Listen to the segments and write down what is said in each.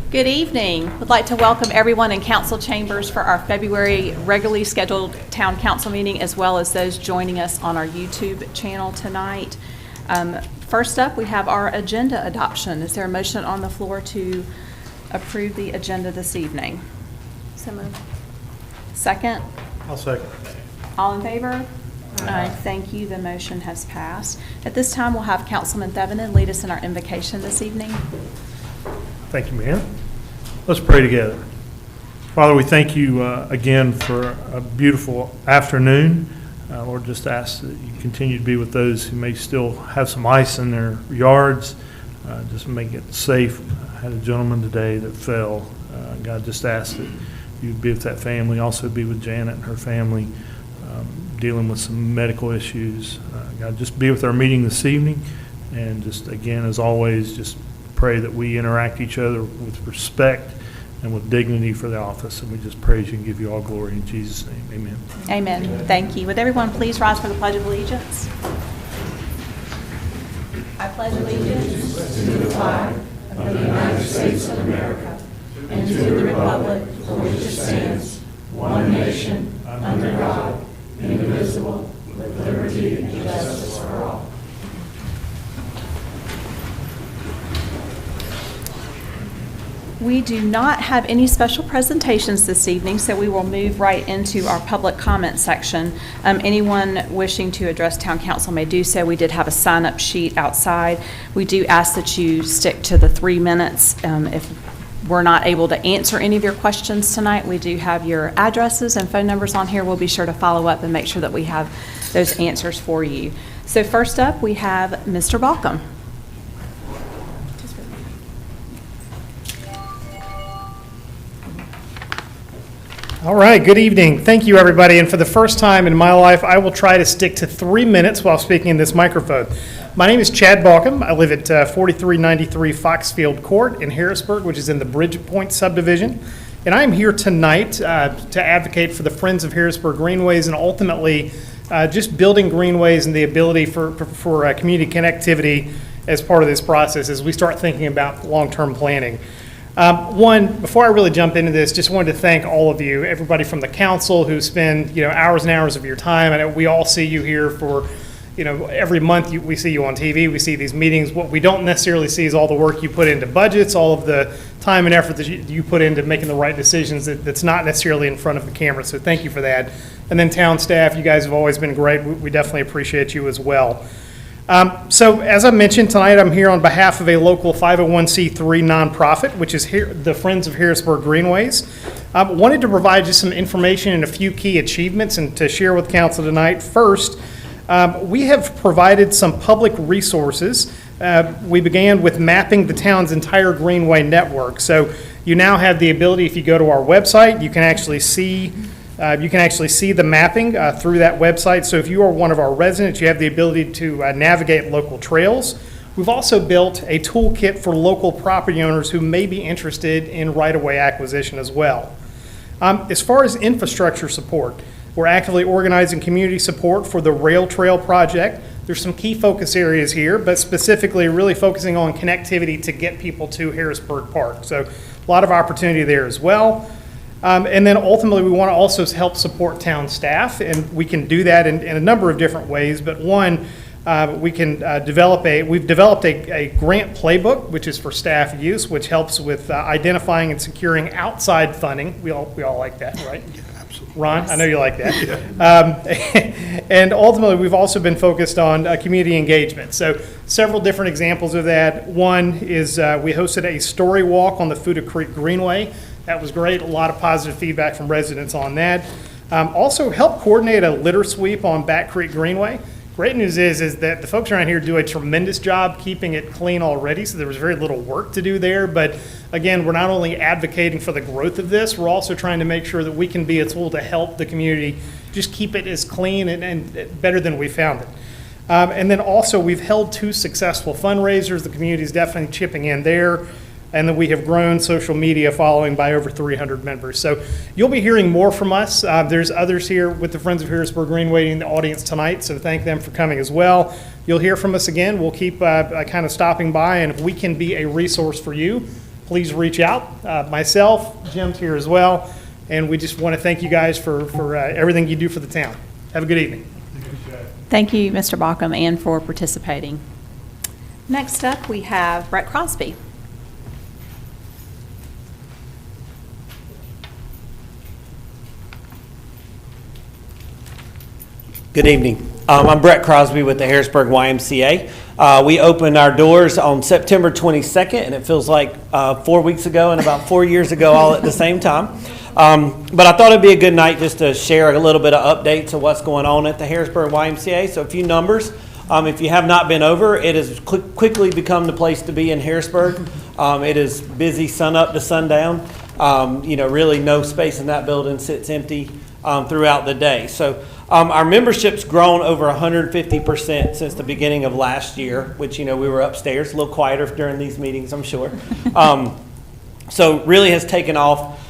Good evening. We'd like to welcome everyone in council chambers for our February regularly scheduled town council meeting, as well as those joining us on our YouTube channel tonight. First up, we have our agenda adoption. Is there a motion on the floor to approve the agenda this evening? So moved. Second? I'll second. All in favor? Aye. Thank you. The motion has passed. At this time, we'll have Councilman Thevenin lead us in our invocation this evening. Thank you, ma'am. Let's pray together. Father, we thank you again for a beautiful afternoon. Lord, just ask that you continue to be with those who may still have some ice in their yards. Just make it safe. I had a gentleman today that fell. God, just ask that you'd be with that family. Also be with Janet and her family, dealing with some medical issues. God, just be with our meeting this evening. And just, again, as always, just pray that we interact each other with respect and with dignity for the office. And we just praise you and give you all glory in Jesus' name. Amen. Amen. Thank you. Would everyone please rise for the Pledge of Allegiance? I pledge allegiance to the flag of the United States of America and to the republic for which it stands, one nation, under God, indivisible, with liberty and justice for all. We do not have any special presentations this evening, so we will move right into our public comment section. Anyone wishing to address town council may do so. We did have a sign-up sheet outside. We do ask that you stick to the 3 minutes. If we're not able to answer any of your questions tonight, we do have your addresses and phone numbers on here. We'll be sure to follow up and make sure that we have those answers for you. So first up, we have Mr. Balcom. All right, good evening. Thank you, everybody. And for the first time in my life, I will try to stick to 3 minutes while speaking in this microphone. My name is Chad Balcom. I live at 4393 Foxfield Court in Harrisburg, which is in the Bridgepoint subdivision. And I'm here tonight to advocate for the Friends of Harrisburg Greenways and ultimately just building greenways and the ability for community connectivity as part of this process as we start thinking about long-term planning. Before I really jump into this, just wanted to thank all of you, everybody from the council who spend, hours and hours of your time. I know we all see you here for, every month we see you on TV, we see these meetings. What we don't necessarily see is all the work you put into budgets, all of the time and effort that you put into making the right decisions that's not necessarily in front of the camera. So thank you for that. And then town staff, you guys have always been great. We definitely appreciate you as well. So as I mentioned tonight, I'm here on behalf of a local 501c3 nonprofit, which is the Friends of Harrisburg Greenways. Wanted to provide just some information and a few key achievements and to share with council tonight. First, we have provided some public resources. We began with mapping the town's entire greenway network. So you now have the ability, if you go to our website, you can actually see the mapping through that website. So if you are one of our residents, you have the ability to navigate local trails. We've also built a toolkit for local property owners who may be interested in right-of-way acquisition as well. As far as infrastructure support, we're actively organizing community support for the rail trail project. There's some key focus areas here, but specifically really focusing on connectivity to get people to Harrisburg Park. So a lot of opportunity there as well. And then ultimately, we want to also help support town staff, and we can do that in a number of different ways. But one, we've developed a grant playbook, which is for staff use, which helps with identifying and securing outside funding. We all like that, right? Yeah, absolutely. Ron, I know you like that. And ultimately, we've also been focused on community engagement. So several different examples of that. One is we hosted a story walk on the Fuda Creek Greenway. That was great. A lot of positive feedback from residents on that. Also helped coordinate a litter sweep on Bat Creek Greenway. Great news is that the folks around here do a tremendous job keeping it clean already, so there was very little work to do there. But again, we're not only advocating for the growth of this, we're also trying to make sure that we can be a tool to help the community just keep it as clean and better than we found it. And then also we've held 2 successful fundraisers. The community is definitely chipping in there. And then we have grown social media following by over 300 members. So you'll be hearing more from us. There's others here with the Friends of Harrisburg Greenway in the audience tonight, so thank them for coming as well. You'll hear from us again. We'll keep kind of stopping by, and if we can be a resource for you, please reach out. Myself, Jim's here as well, and we just want to thank you guys for everything you do for the town. Have a good evening. Thank you, Mr. Bockham, and for participating. Next up, we have Brett Crosby. Good evening. I'm Brett Crosby with the Harrisburg YMCA. We opened our doors on September 22nd, and it feels like 4 weeks ago and about 4 years ago all at the same time. But I thought it'd be a good night just to share a little bit of updates of what's going on at the Harrisburg YMCA. So a few numbers. If you have not been over, it has quickly become the place to be in Harrisburg. It is busy sun up to sundown. Really no space in that building sits empty throughout the day. So our membership's grown over 150% since the beginning of last year, which, we were upstairs, a little quieter during these meetings, I'm sure. So really has taken off.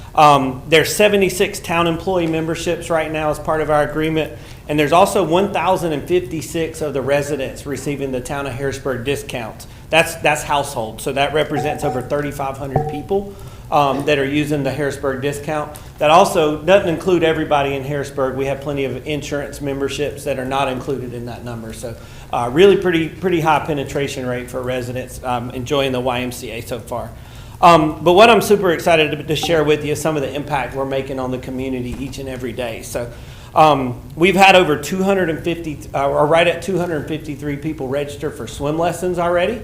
There's 76 town employee memberships right now as part of our agreement, and there's also 1,056 of the residents receiving the town of Harrisburg discounts. That's household, so that represents over 3,500 people that are using the Harrisburg discount. That also doesn't include everybody in Harrisburg. We have plenty of insurance memberships that are not included in that number. So really pretty high penetration rate for residents enjoying the YMCA so far. But what I'm super excited to share with you is some of the impact we're making on the community each and every day. So we've had over 250, or right at 253 people register for swim lessons already.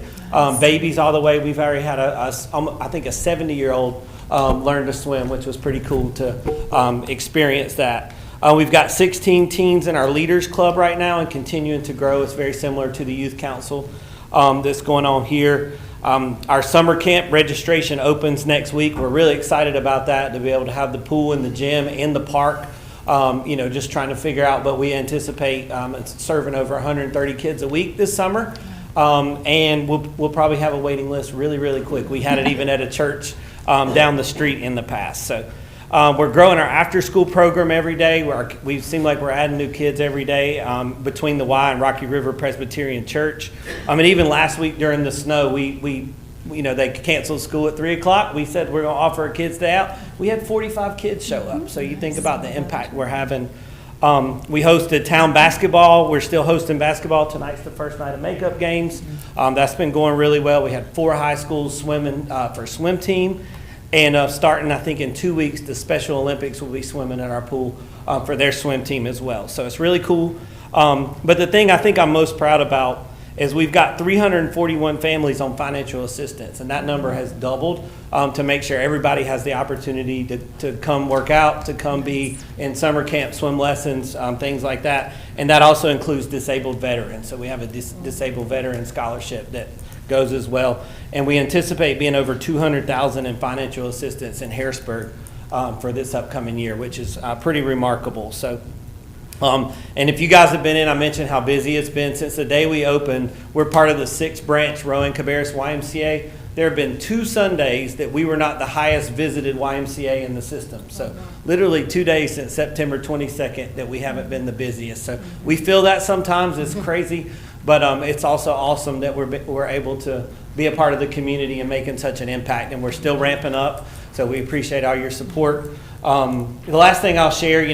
Babies all the way. We've already had I think a 70-year-old learn to swim, which was pretty cool to experience that. We've got 16 teens in our Leaders Club right now and continuing to grow. It's very similar to the Youth Council that's going on here. Our summer camp registration opens next week. We're really excited about that, to be able to have the pool and the gym and the park. Just trying to figure out, but we anticipate serving over 130 kids a week this summer. And we'll probably have a waiting list really quick. We had it even at a church down the street in the past. So we're growing our after-school program every day. We seem like we're adding new kids every day between the Y and Rocky River Presbyterian Church. And even last week during the snow, they canceled school at 3 o'clock. We said we're going to offer our kids day out. We had 45 kids show up. So you think about the impact we're having. We hosted town basketball. We're still hosting basketball. Tonight's the first night of makeup games. That's been going really well. We had 4 high schools swimming for swim team. And starting, I think, in 2 weeks, the Special Olympics will be swimming in our pool for their swim team as well. So it's really cool. But the thing I think I'm most proud about is we've got 341 families on financial assistance, and that number has doubled to make sure everybody has the opportunity to come work out, to come be in summer camp, swim lessons, things like that. And that also includes disabled veterans. So we have a disabled veteran scholarship that goes as well. And we anticipate being over $200,000 in financial assistance in Harrisburg for this upcoming year, which is pretty remarkable. So. And if you guys have been in, I mentioned how busy it's been since the day we opened. We're part of the 6-branch Rowan Cabarrus YMCA. There have been 2 Sundays that we were not the highest visited YMCA in the system. So literally 2 days since September 22nd that we haven't been the busiest. So we feel that sometimes. It's crazy, but it's also awesome that we're able to be a part of the community and making such an impact. And we're still ramping up. So we appreciate all your support. The last thing I'll share,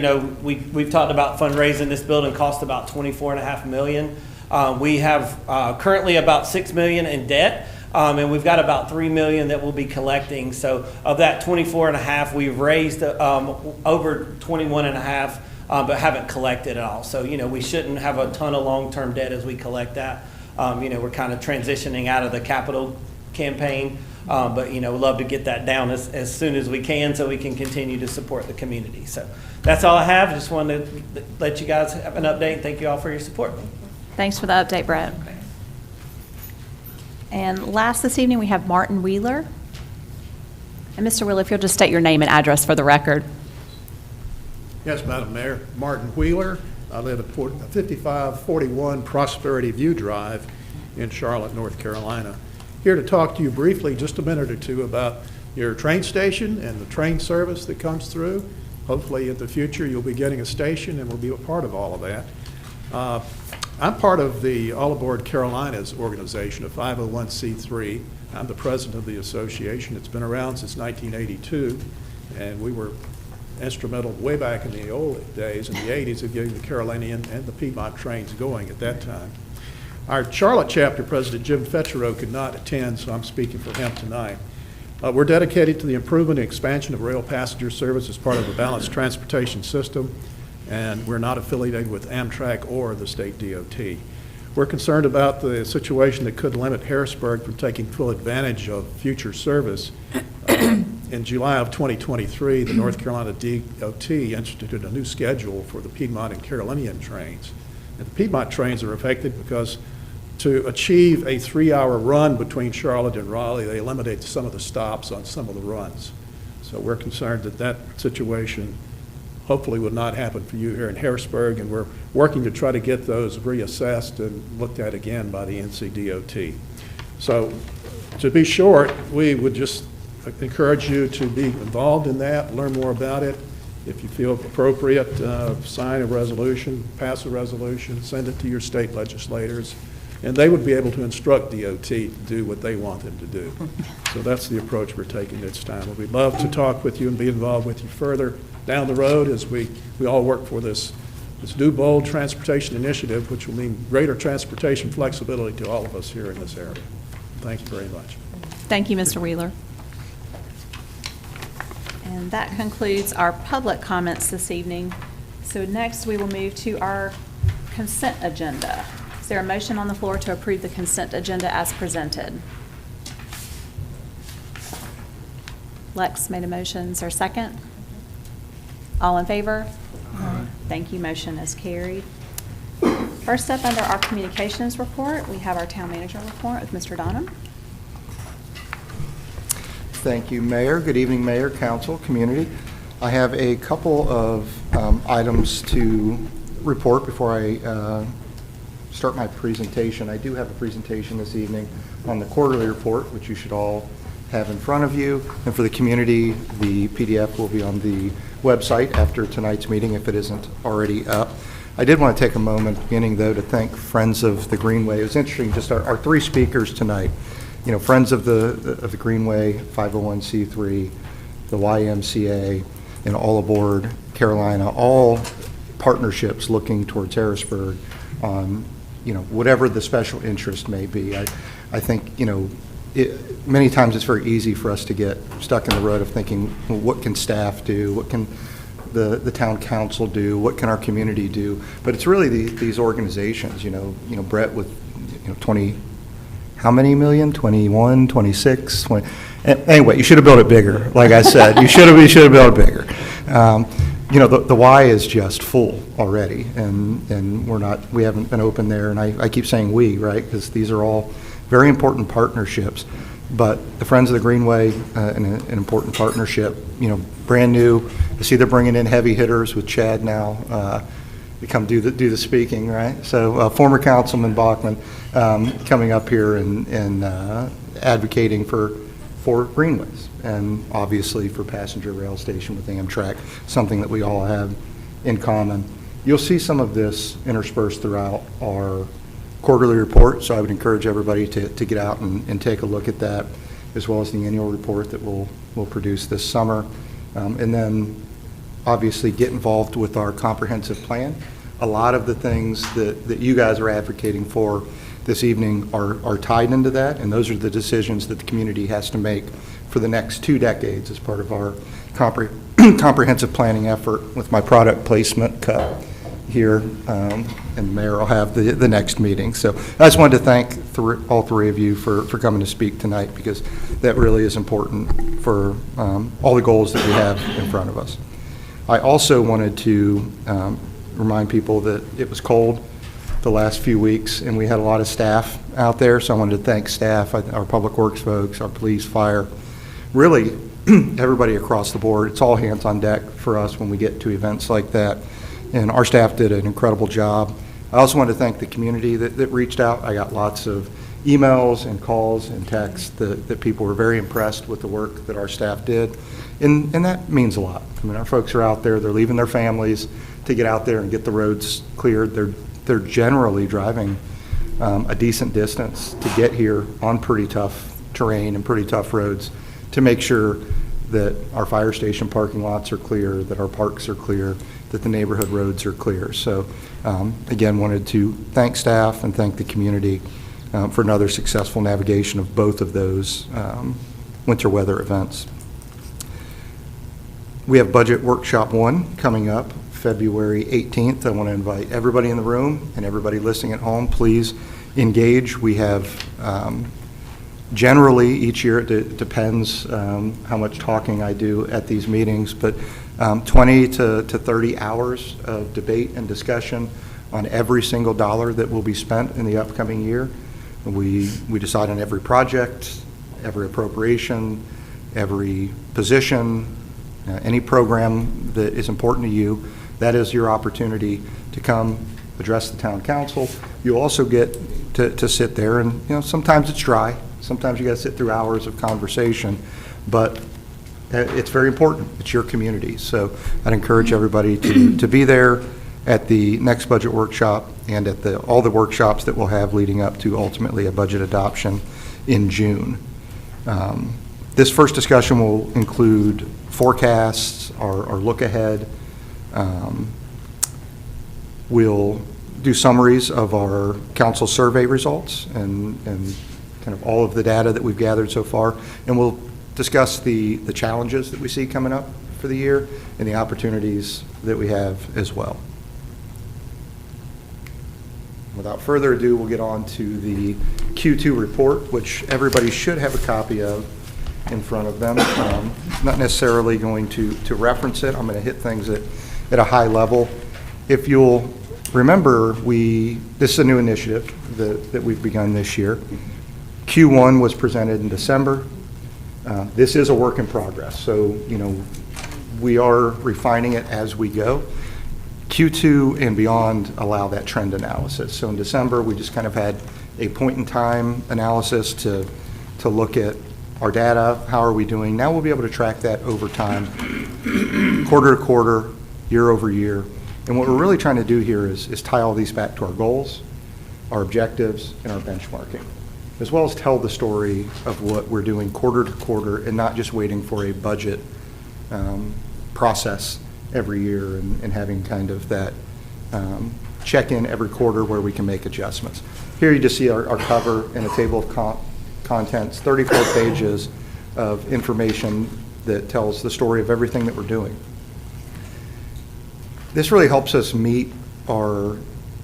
we've talked about fundraising. This building cost about $24.5 million. We have currently about $6 million in debt, and we've got about $3 million that we'll be collecting. So of that 24.5, we've raised over 21.5, but haven't collected at all. So we shouldn't have a ton of long-term debt as we collect that. We're kind of transitioning out of the capital campaign. But we'd love to get that down as soon as we can so we can continue to support the community. So that's all I have. Just wanted to let you guys have an update. Thank you all for your support. Thanks for the update, Brett. And last this evening, we have Martin Wheeler. And Mr. Wheeler, if you'll just state your name and address for the record. Yes, Madam Mayor. Martin Wheeler. I live at 5541 Prosperity View Drive in Charlotte, North Carolina. Here to talk to you briefly, just a minute or two, about your train station and the train service that comes through. Hopefully in the future you'll be getting a station and we'll be a part of all of that. I'm part of the All Aboard Carolinas organization, a 501c3 I'm the president of the association. It's been around since 1982, and we were instrumental way back in the old days, in the 80s, of getting the Carolinian and the Piedmont trains going at that time. Our Charlotte chapter president, Jim Fetcherow, could not attend, so I'm speaking for him tonight. We're dedicated to the improvement and expansion of rail passenger service as part of the balanced transportation system, and we're not affiliated with Amtrak or the state DOT. We're concerned about the situation that could limit Harrisburg from taking full advantage of future service. In July of 2023, the North Carolina DOT instituted a new schedule for the Piedmont and Carolinian trains. And the Piedmont trains are affected because to achieve a 3-hour run between Charlotte and Raleigh, they eliminated some of the stops on some of the runs. So we're concerned that that situation hopefully would not happen for you here in Harrisburg, and we're working to try to get those reassessed and looked at again by the NCDOT. So to be short, we would just encourage you to be involved in that, learn more about it. If you feel appropriate, sign a resolution, pass a resolution, send it to your state legislators, and they would be able to instruct DOT to do what they want them to do. So that's the approach we're taking this time. We'd love to talk with you and be involved with you further down the road as we all work for this new bold transportation initiative, which will mean greater transportation flexibility to all of us here in this area. Thank you very much. Thank you, Mr. Wheeler. And that concludes our public comments this evening. So next, we will move to our consent agenda. Is there a motion on the floor to approve the consent agenda as presented? Lex made a motion. Is there a second? All in favor? Aye. Thank you. Motion is carried. First up, under our communications report, we have our town manager report with Mr. Donham. Thank you, Mayor. Good evening, Mayor, Council, community. I have a couple of items to report before I start my presentation. I do have a presentation this evening on the quarterly report, which you should all have in front of you. And for the community, the PDF will be on the website after tonight's meeting if it isn't already up. I did want to take a moment beginning, though, to thank Friends of the Greenway. It was interesting, just our three speakers tonight. You know, Friends of the Greenway, 501c3, the YMCA, and All Aboard Carolina, all partnerships looking towards Harrisburg on, you know, whatever the special interest may be. I think, you know, many times it's very easy for us to get stuck in the rut of thinking, well, what can staff do? What can the town council do? What can our community do? But it's really these organizations, you know, Brett with, 20, how many million? 21, 26, 20. Anyway, you should have built it bigger. Like I said, you should have built it bigger. The Y is just full already, and we haven't been open there. And I keep saying we, right? Because these are all very important partnerships. But the Friends of the Greenway, an important partnership, brand new. I see they're bringing in heavy hitters with Chad now to come do the speaking, right? So former Councilman Bachman coming up here and advocating for greenways, and obviously for passenger rail station with Amtrak, something that we all have in common. You'll see some of this interspersed throughout our quarterly report, so I would encourage everybody to get out and take a look at that, as well as the annual report that we'll produce this summer. And then obviously get involved with our comprehensive plan. A lot of the things that you guys are advocating for this evening are tied into that, and those are the decisions that the community has to make for the next 2 decades as part of our comprehensive planning effort, with my product placement cut here, and the mayor will have the next meeting. So I just wanted to thank all three of you for coming to speak tonight, because that really is important for all the goals that we have in front of us. I also wanted to remind people that it was cold the last few weeks, and we had a lot of staff out there, so I wanted to thank staff, our public works folks, our police, fire, really everybody across the board. It's all hands on deck for us when we get to events like that, and our staff did an incredible job. I also want to thank the community that reached out. I got lots of emails and calls and texts that people were very impressed with the work that our staff did, and that means a lot. I mean, our folks are out there, they're leaving their families to get out there and get the roads cleared. They're generally driving a decent distance to get here on pretty tough terrain and pretty tough roads to make sure that our fire station parking lots are clear, that our parks are clear, that the neighborhood roads are clear. So again, wanted to thank staff and thank the community for another successful navigation of both of those winter weather events. We have Budget Workshop 1 coming up February 18th. I want to invite everybody in the room and everybody listening at home, please engage. We have generally each year, it depends how much talking I do at these meetings, but 20 to 30 hours of debate and discussion on every single dollar that will be spent in the upcoming year. We decide on every project, every appropriation, every position, any program that is important to you. That is your opportunity to come address the town council. You also get to sit there and, sometimes it's dry. Sometimes you got to sit through hours of conversation, but it's very important. It's your community. So I'd encourage everybody to be there at the next budget workshop and at all the workshops that we'll have leading up to ultimately a budget adoption in June. This first discussion will include forecasts, our look ahead. We'll do summaries of our council survey results and kind of all of the data that we've gathered so far, and we'll discuss the challenges that we see coming up for the year and the opportunities that we have as well. Without further ado, we'll get on to the Q2 report, which everybody should have a copy of in front of them. Not necessarily going to reference it. I'm going to hit things at a high level. If you'll remember, this is a new initiative that we've begun this year. Q1 was presented in December. This is a work in progress, so we are refining it as we go. Q2 and beyond allow that trend analysis. So in December, we just kind of had a point-in-time analysis to look at our data, how are we doing. Now we'll be able to track that over time, quarter to quarter, year over year. And what we're really trying to do here is tie all these back to our goals, our objectives, and our benchmarking, as well as tell the story of what we're doing quarter to quarter and not just waiting for a budget process every year and having kind of that check-in every quarter where we can make adjustments. Here you just see our cover and a table of contents, 34 pages of information that tells the story of everything that we're doing. This really helps us meet our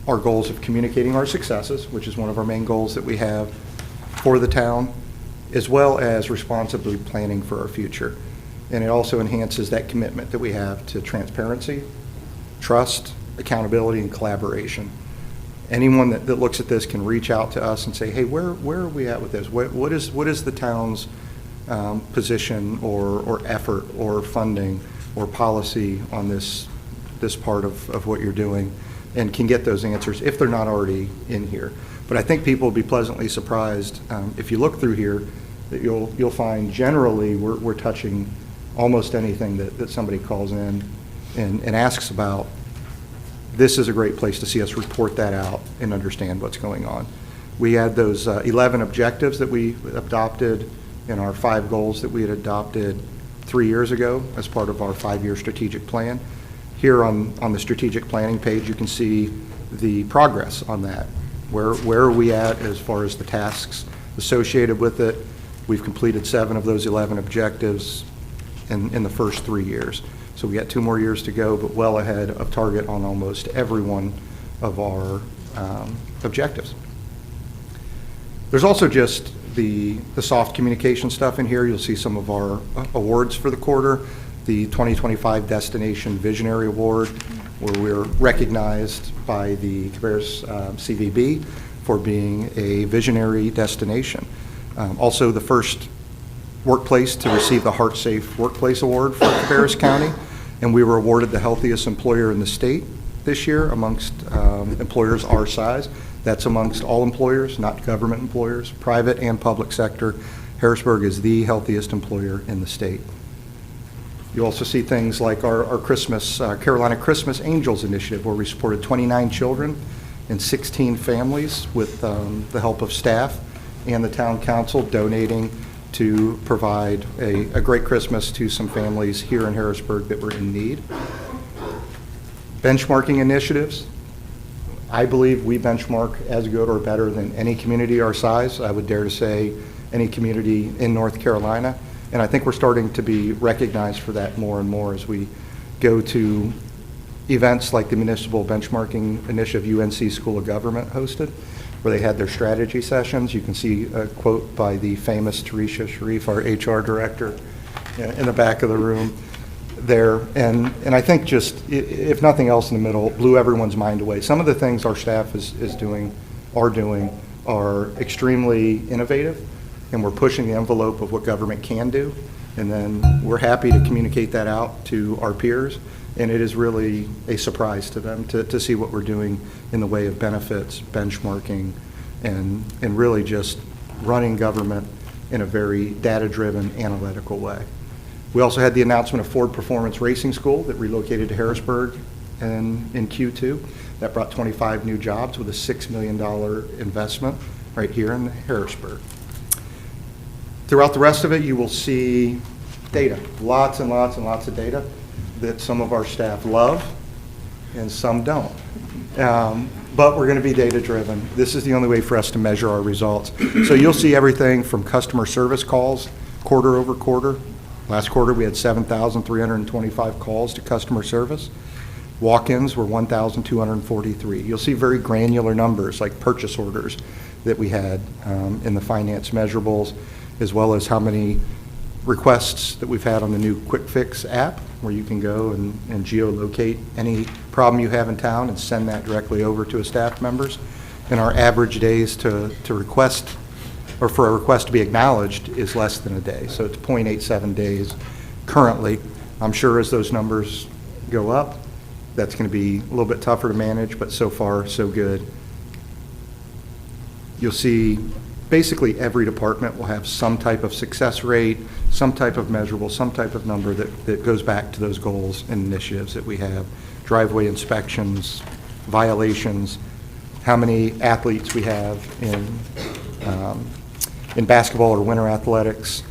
goals of communicating our successes, which is one of our main goals that we have for the town, as well as responsibly planning for our future. And it also enhances that commitment that we have to transparency, trust, accountability, and collaboration. Anyone that looks at this can reach out to us and say, hey, where are we at with this? What is the town's position or effort or funding or policy on this part of what you're doing, and can get those answers if they're not already in here. But I think people will be pleasantly surprised if you look through here that you'll find generally we're touching almost anything that somebody calls in and asks about. This is a great place to see us report that out and understand what's going on. We had those 11 objectives that we adopted in our 5 goals that we had adopted 3 years ago as part of our 5-year strategic plan. Here on the strategic planning page, you can see the progress on that. Where are we at as far as the tasks associated with it? We've completed 7 of those 11 objectives in the first 3 years. So we got 2 more years to go, but well ahead of target on almost every one of our objectives. There's also just the soft communication stuff in here. You'll see some of our awards for the quarter. The 2025 Destination Visionary Award, where we're recognized by the Cabarrus CVB for being a visionary destination. Also the first workplace to receive the Heart Safe Workplace Award for Cabarrus County, and we were awarded the healthiest employer in the state this year amongst employers our size. That's amongst all employers, not government employers, private and public sector. Harrisburg is the healthiest employer in the state. You also see things like our Christmas, Carolina Christmas Angels initiative, where we supported 29 children and 16 families with the help of staff and the town council donating to provide a great Christmas to some families here in Harrisburg that were in need. Benchmarking initiatives. I believe we benchmark as good or better than any community our size. I would dare to say any community in North Carolina. And I think we're starting to be recognized for that more and more as we go to events like the Municipal Benchmarking Initiative UNC School of Government hosted, where they had their strategy sessions. You can see a quote by the famous Tarisha Sharif, our HR director, in the back of the room there. And I think just, if nothing else in the middle, blew everyone's mind away. Some of the things our staff are doing are extremely innovative, and we're pushing the envelope of what government can do. And then we're happy to communicate that out to our peers. And it is really a surprise to them to see what we're doing in the way of benefits, benchmarking, and really just running government in a very data-driven, analytical way. We also had the announcement of Ford Performance Racing School that relocated to Harrisburg in Q2. That brought 25 new jobs with a $6 million investment right here in Harrisburg. Throughout the rest of it, you will see data, lots and lots and lots of data that some of our staff love and some don't. But we're going to be data-driven. This is the only way for us to measure our results. So you'll see everything from customer service calls quarter over quarter. Last quarter, we had 7,325 calls to customer service. Walk-ins were 1,243. You'll see very granular numbers like purchase orders that we had in the finance measurables, as well as how many requests that we've had on the new Quick Fix app, where you can go and geolocate any problem you have in town and send that directly over to a staff members. And our average days to request, or for a request to be acknowledged, is less than a day. So it's 0.87 days currently. I'm sure as those numbers go up, that's going to be a little bit tougher to manage, but so far, so good. You'll see basically every department will have some type of success rate, some type of measurable, some type of number that goes back to those goals and initiatives that we have. Driveway inspections, violations, how many athletes we have in basketball or winter athletics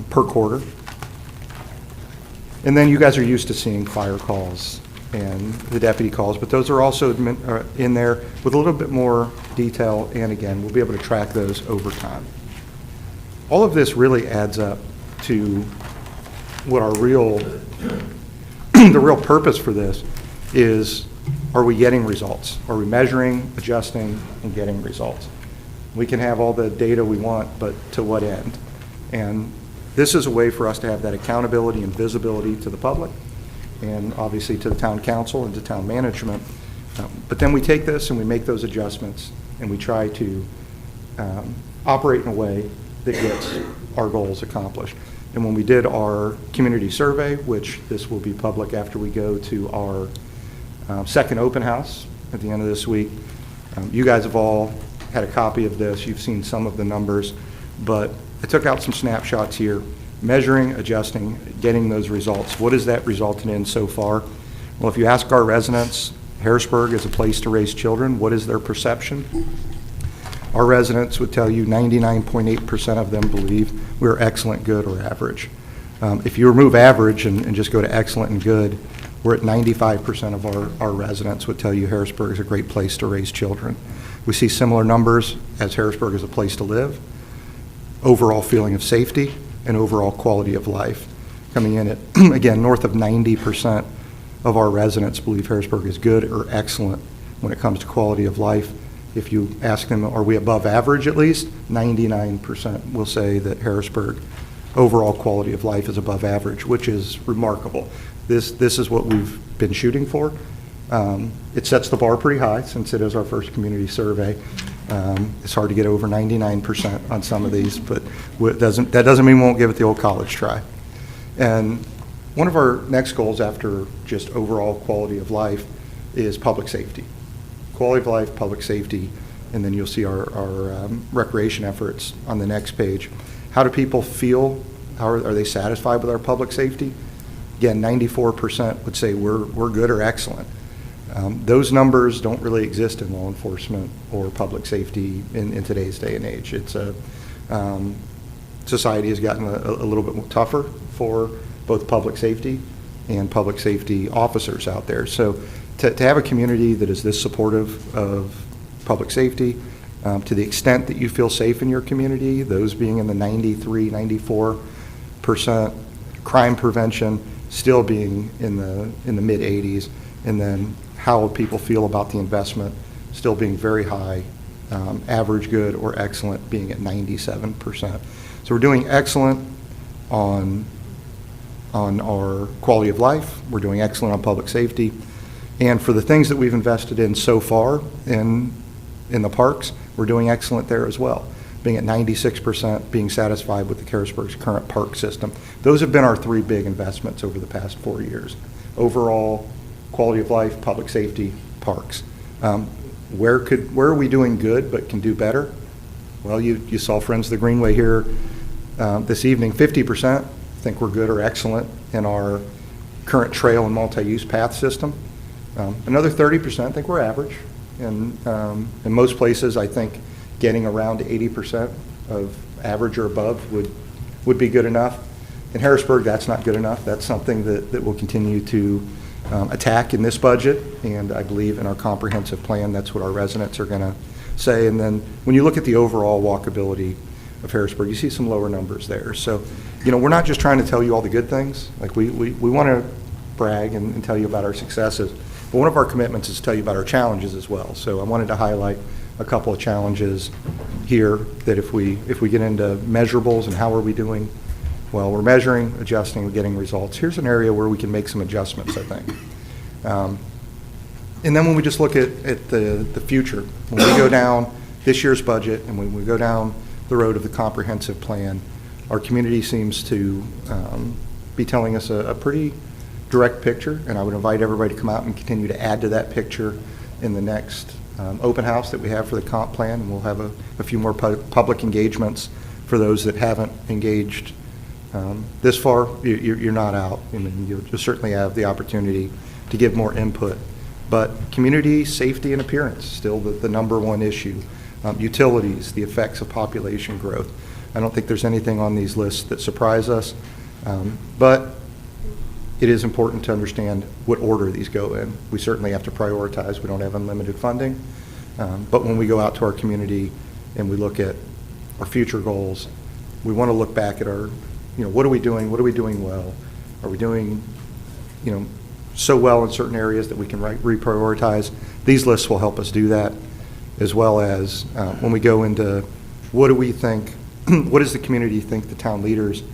per quarter. And then you guys are used to seeing fire calls and the deputy calls, but those are also in there with a little bit more detail, and again, we'll be able to track those over time. All of this really adds up to what our the real purpose for this is: are we getting results? Are we measuring, adjusting, and getting results? We can have all the data we want, but to what end? And this is a way for us to have that accountability and visibility to the public, and obviously to the town council and to town management. But then we take this and we make those adjustments, and we try to operate in a way that gets our goals accomplished. And when we did our community survey, which this will be public after we go to our second open house at the end of this week, you guys have all had a copy of this. You've seen some of the numbers, but I took out some snapshots here, measuring, adjusting, getting those results. What has that resulted in so far? Well, if you ask our residents, Harrisburg is a place to raise children, what is their perception? Our residents would tell you 99.8% of them believe we're excellent, good, or average. If you remove average and just go to excellent and good, we're at 95% of our residents would tell you Harrisburg is a great place to raise children. We see similar numbers as Harrisburg is a place to live, overall feeling of safety, and overall quality of life. Coming in at, again, north of 90% of our residents believe Harrisburg is good or excellent when it comes to quality of life. If you ask them, are we above average at least, 99% will say that Harrisburg overall quality of life is above average, which is remarkable. This is what we've been shooting for. It sets the bar pretty high since it is our first community survey. It's hard to get over 99% on some of these, but that doesn't mean we won't give it the old college try. And one of our next goals after just overall quality of life is public safety. Quality of life, public safety, and then you'll see our recreation efforts on the next page. How do people feel? How are they satisfied with our public safety? Again, 94% would say we're good or excellent. Those numbers don't really exist in law enforcement or public safety in today's day and age. Society has gotten a little bit more tougher for both public safety and public safety officers out there. So to have a community that is this supportive of public safety, to the extent that you feel safe in your community, those being in the 93, 94%, crime prevention still being in the mid 80s, and then how people feel about the investment still being very high, average good or excellent being at 97%. So we're doing excellent on our quality of life, we're doing excellent on public safety, and for the things that we've invested in so far in the parks, we're doing excellent there as well, being at 96%, being satisfied with the Harrisburg's current park system. Those have been our three big investments over the past 4 years. Overall, quality of life, public safety, parks. Where are we doing good but can do better? Well, you saw Friends of the Greenway here this evening. 50% think we're good or excellent in our current trail and multi-use path system. Another 30% think we're average. And in most places, I think getting around 80% of average or above would be good enough. In Harrisburg, that's not good enough. That's something that we'll continue to attack in this budget, and I believe in our comprehensive plan, that's what our residents are going to say. And then when you look at the overall walkability of Harrisburg, you see some lower numbers there. So, we're not just trying to tell you all the good things. Like we want to brag and tell you about our successes, but one of our commitments is to tell you about our challenges as well. So I wanted to highlight a couple of challenges here that if we get into measurables and how are we doing, well, we're measuring, adjusting, we're getting results. Here's an area where we can make some adjustments, I think. And then when we just look at the future, when we go down this year's budget and when we go down the road of the comprehensive plan, our community seems to be telling us a pretty direct picture, and I would invite everybody to come out and continue to add to that picture in the next open house that we have for the comp plan, and we'll have a few more public engagements for those that haven't engaged this far. You're not out. I mean, you'll certainly have the opportunity to give more input. But community safety and appearance, still the number one issue. Utilities, the effects of population growth. I don't think there's anything on these lists that surprise us, but it is important to understand what order these go in. We certainly have to prioritize. We don't have unlimited funding. But when we go out to our community and we look at our future goals, we want to look back at our, what are we doing? What are we doing well? Are we doing, so well in certain areas that we can reprioritize? These lists will help us do that, as well as when we go into what do we think, what does the community think the town leaders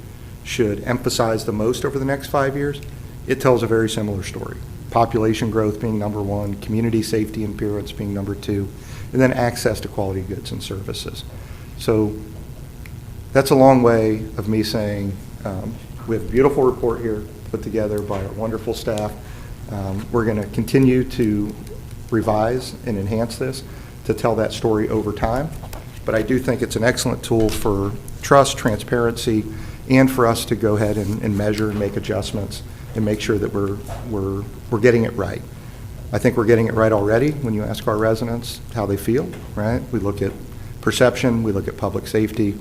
should emphasize the most over the next 5 years? It tells a very similar story. Population growth being number one, community safety and appearance being number two, and then access to quality goods and services. So that's a long way of me saying we have a beautiful report here put together by our wonderful staff. We're going to continue to revise and enhance this to tell that story over time. But I do think it's an excellent tool for trust, transparency, and for us to go ahead and measure and make adjustments and make sure that we're getting it right. I think we're getting it right already when you ask our residents how they feel, right? We look at perception, we look at public safety,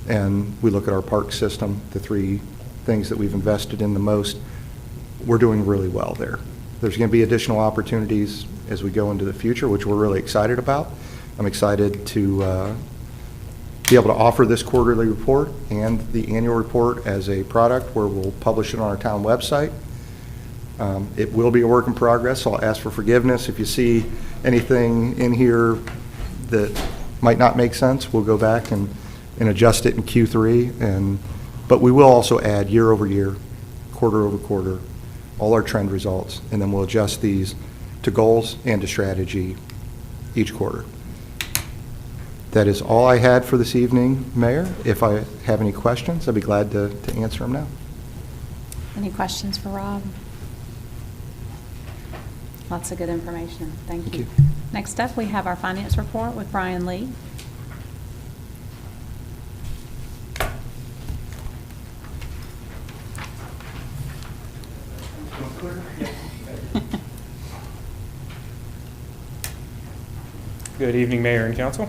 and we look at our park system, the three things that we've invested in the most. We're doing really well there. There's going to be additional opportunities as we go into the future, which we're really excited about. I'm excited to be able to offer this quarterly report and the annual report as a product where we'll publish it on our town website. It will be a work in progress, so I'll ask for forgiveness. If you see anything in here that might not make sense, we'll go back and adjust it in Q3. But we will also add year over year, quarter over quarter, all our trend results, and then we'll adjust these to goals and to strategy each quarter. That is all I had for this evening, Mayor. If I have any questions, I'd be glad to answer them now. Any questions for Rob? Lots of good information. Thank you. Next up, we have our finance report with Brian Lee. Good evening, Mayor and Council.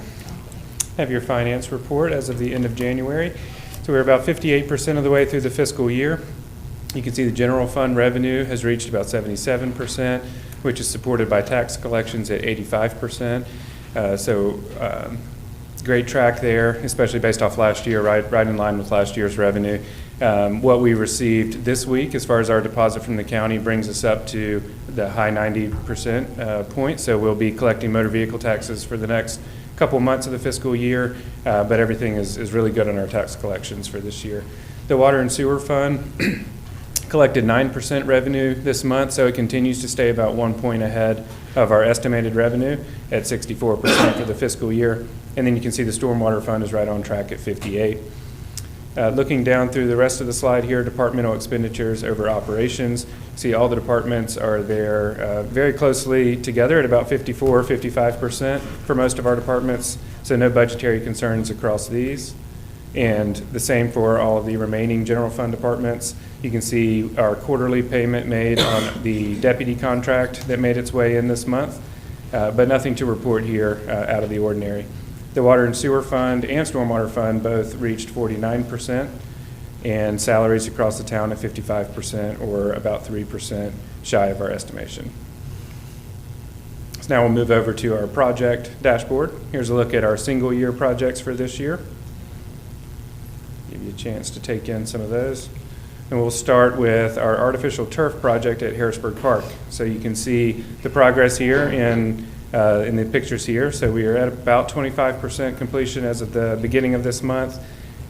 Have your finance report as of the end of January. So we're about 58% of the way through the fiscal year. You can see the general fund revenue has reached about 77%, which is supported by tax collections at 85%. Great track there, especially based off last year, right in line with last year's revenue. What we received this week as far as our deposit from the county brings us up to the high 90% point. So we'll be collecting motor vehicle taxes for the next couple months of the fiscal year, but everything is really good on our tax collections for this year. The water and sewer fund collected 9% revenue this month, so it continues to stay about 1 point ahead of our estimated revenue at 64% for the fiscal year. And then you can see the stormwater fund is right on track at 58%. Looking down through the rest of the slide here, departmental expenditures over operations. See all the departments are there very closely together at about 54-55% for most of our departments, so no budgetary concerns across these. And the same for all of the remaining general fund departments. You can see our quarterly payment made on the deputy contract that made its way in this month, but nothing to report here out of the ordinary. The water and sewer fund and stormwater fund both reached 49%, and salaries across the town at 55%, or about 3% shy of our estimation. So now we'll move over to our project dashboard. Here's a look at our single year projects for this year. Give you a chance to take in some of those. And we'll start with our artificial turf project at Harrisburg Park. So you can see the progress here in the pictures here. So we are at about 25% completion as of the beginning of this month.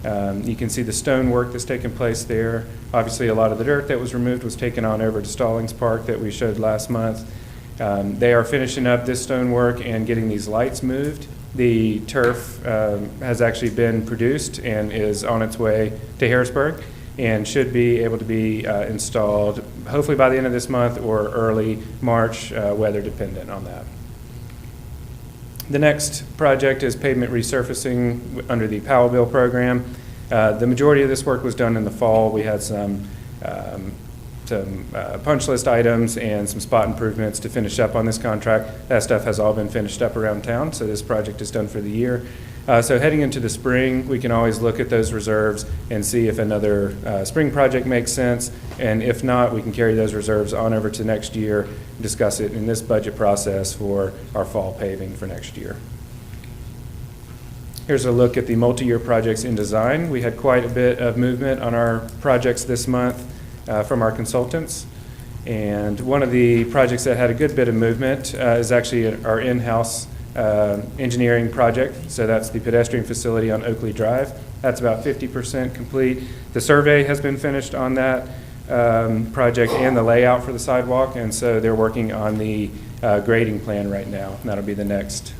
You can see the stone work that's taken place there. Obviously, a lot of the dirt that was removed was taken on over to Stallings Park that we showed last month. They are finishing up this stone work and getting these lights moved. The turf has actually been produced and is on its way to Harrisburg and should be able to be installed hopefully by the end of this month or early March, weather dependent on that. The next project is pavement resurfacing under the Powell Bill program. The majority of this work was done in the fall. We had some punch list items and some spot improvements to finish up on this contract. That stuff has all been finished up around town, so this project is done for the year. So heading into the spring, we can always look at those reserves and see if another spring project makes sense, and if not, we can carry those reserves on over to next year, discuss it in this budget process for our fall paving for next year. Here's a look at the multi-year projects in design. We had quite a bit of movement on our projects this month from our consultants. And one of the projects that had a good bit of movement is actually our in-house engineering project. So that's the pedestrian facility on Oakley Drive. That's about 50% complete. The survey has been finished on that project and the layout for the sidewalk, and so they're working on the grading plan right now. And that'll be the next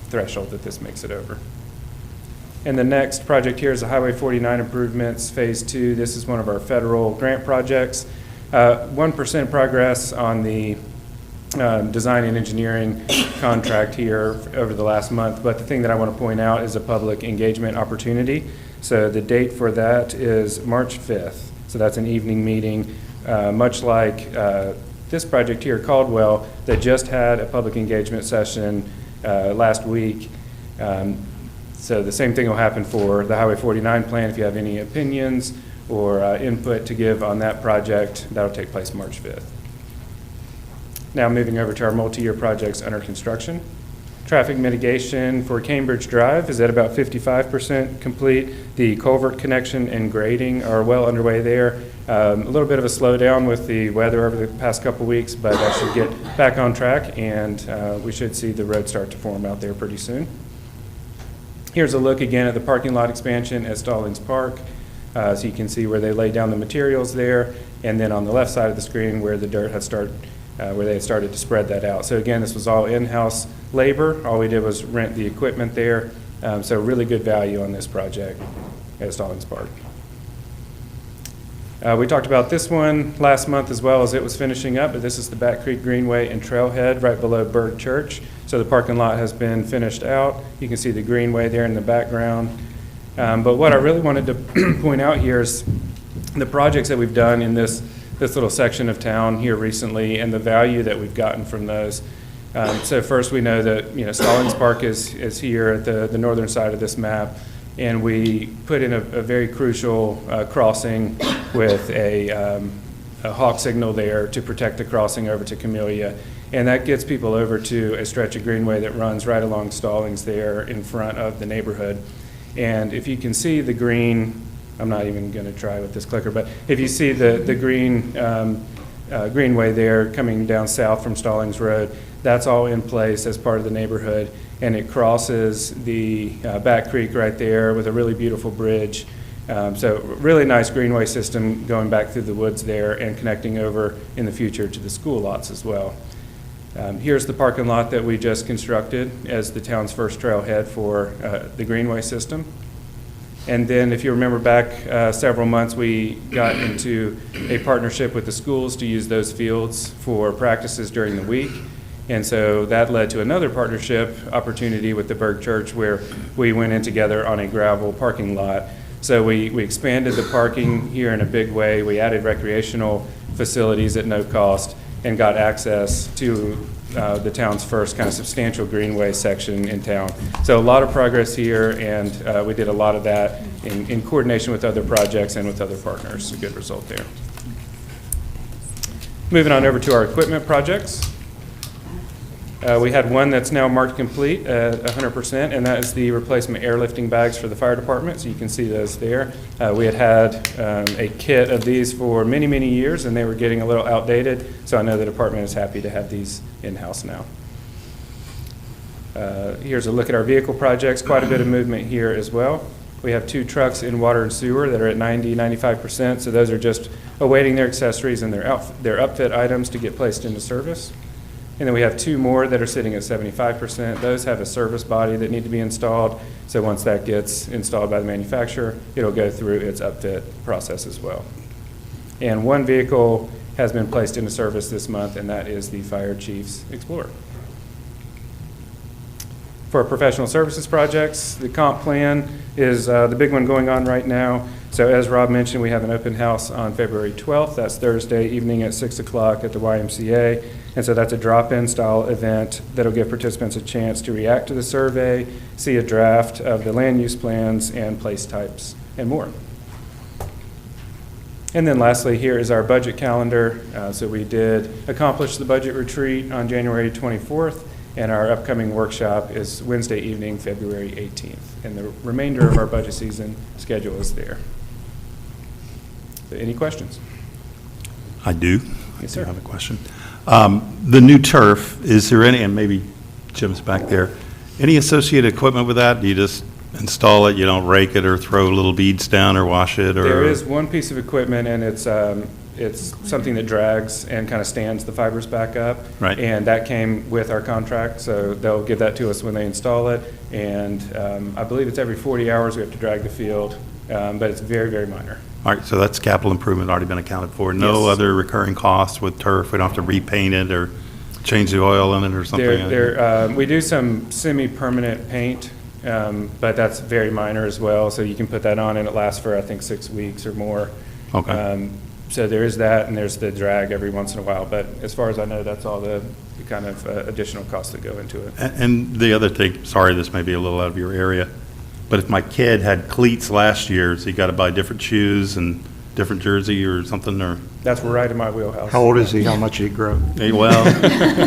threshold that this makes it over. And the next project here is the Highway 49 improvements, Phase 2. This is one of our federal grant projects. 1% progress on the design and engineering contract here over the last month, but the thing that I want to point out is a public engagement opportunity. So the date for that is March 5th. So that's an evening meeting, much like this project here, Caldwell, that just had a public engagement session last week. So the same thing will happen for the Highway 49 plan. If you have any opinions or input to give on that project, that'll take place March 5th. Now moving over to our multi-year projects under construction. Traffic mitigation for Cambridge Drive is at about 55% complete. The culvert connection and grading are well underway there. A little bit of a slowdown with the weather over the past couple weeks, but that should get back on track, and we should see the road start to form out there pretty soon. Here's a look again at the parking lot expansion at Stallings Park. So you can see where they laid down the materials there, and then on the left side of the screen where the dirt had started, where they had started to spread that out. So again, this was all in-house labor. All we did was rent the equipment there. So really good value on this project at Stallings Park. We talked about this one last month as well as it was finishing up, but this is the Back Creek Greenway and Trailhead right below Berg Church. So the parking lot has been finished out. You can see the greenway there in the background. But what I really wanted to point out here is the projects that we've done in this little section of town here recently and the value that we've gotten from those. So first, we know that, Stallings Park is here at the northern side of this map, and we put in a very crucial crossing with a hawk signal there to protect the crossing over to Camellia. And that gets people over to a stretch of greenway that runs right along Stallings there in front of the neighborhood. And if you can see the green, I'm not even going to try with this clicker, but if you see the green greenway there coming down south from Stallings Road, that's all in place as part of the neighborhood, and it crosses the Back Creek right there with a really beautiful bridge. So really nice greenway system going back through the woods there and connecting over in the future to the school lots as well. Here's the parking lot that we just constructed as the town's first trailhead for the greenway system. And then if you remember back several months, we got into a partnership with the schools to use those fields for practices during the week. And so that led to another partnership opportunity with the Berg Church where we went in together on a gravel parking lot. So we expanded the parking here in a big way. We added recreational facilities at no cost and got access to the town's first kind of substantial greenway section in town. So a lot of progress here, and we did a lot of that in coordination with other projects and with other partners. A good result there. Moving on over to our equipment projects. We had one that's now marked complete at 100%, and that is the replacement airlifting bags for the fire department. So you can see those there. We had a kit of these for many, many years, and they were getting a little outdated. So I know the department is happy to have these in-house now. Here's a look at our vehicle projects. Quite a bit of movement here as well. We have 2 trucks in water and sewer that are at 90, 95%. So those are just awaiting their accessories and their upfit items to get placed into service. And then we have 2 more that are sitting at 75%. Those have a service body that need to be installed. So once that gets installed by the manufacturer, it'll go through its upfit process as well. And 1 vehicle has been placed into service this month, and that is the Fire Chief's Explorer. For professional services projects, the comp plan is the big one going on right now. So as Rob mentioned, we have an open house on February 12th. That's Thursday evening at 6 o'clock at the YMCA. And so that's a drop-in style event that'll give participants a chance to react to the survey, see a draft of the land use plans and place types, and more. And then lastly, here is our budget calendar. So we did accomplish the budget retreat on January 24th, and our upcoming workshop is Wednesday evening, February 18th. And the remainder of our budget season schedule is there. So any questions? I do. Yes, sir. I have a question. The new turf, is there any, and maybe Jim's back there, any associated equipment with that? Do you just install it, you don't rake it or throw little beads down or wash it? Or There is one piece of equipment, and it's something that drags and kind of stands the fibers back up. Right. And that came with our contract, so they'll give that to us when they install it. And I believe it's every 40 hours we have to drag the field, but it's very, very minor. All right, so that's capital improvement already been accounted for. No Yes. other recurring costs with turf? We don't have to repaint it or change the oil in it or something? We do some semi-permanent paint, but that's very minor as well. So you can put that on and it lasts for, I think, 6 weeks or more. Okay. So there is that, and there's the drag every once in a while. But as far as I know, that's all the kind of additional costs that go into it. And the other thing, sorry, this may be a little out of your area, but if my kid had cleats last year, has he got to buy different shoes and different jersey or something, or? That's right in my wheelhouse. How old is he? How much did he grow? Hey, well,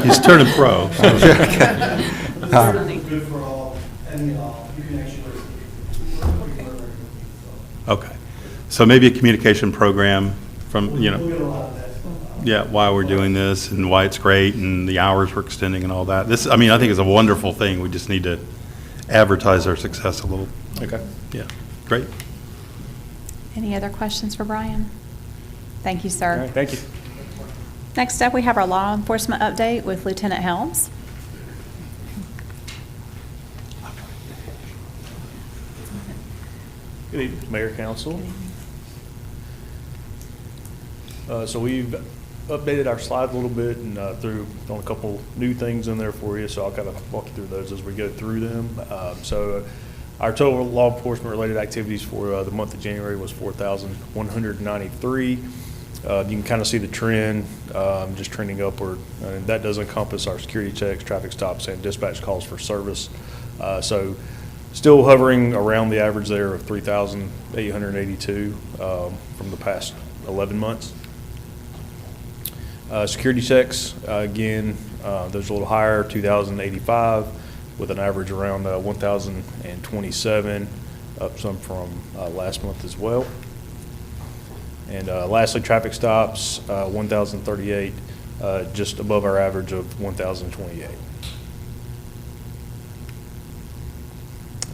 he's turning pro. so- Good for all, and you can actually. Okay. So maybe a communication program from, you know, yeah, why we're doing this and why it's great and the hours we're extending and all that. This, I mean, I think it's a wonderful thing. We just need to advertise our success a little. Okay. Yeah, great. Any other questions for Brian? Thank you, All sir. right, thank you. Next up, we have our law enforcement update with Lieutenant Helms. Good evening, Mayor, Council. So we've updated our slides a little bit and threw on a couple new things in there for you, so I'll kind of walk you through those as we go through them. So our total law enforcement related activities for the month of January was 4,193. You can kind of see the trend, just trending upward. And that does encompass our security checks, traffic stops, and dispatch calls for service. So still hovering around the average there of 3,882 from the past 11 months. Security checks, again, those are a little higher, 2,085, with an average around 1,027, up some from last month as well. And lastly, traffic stops, 1,038, just above our average of 1,028.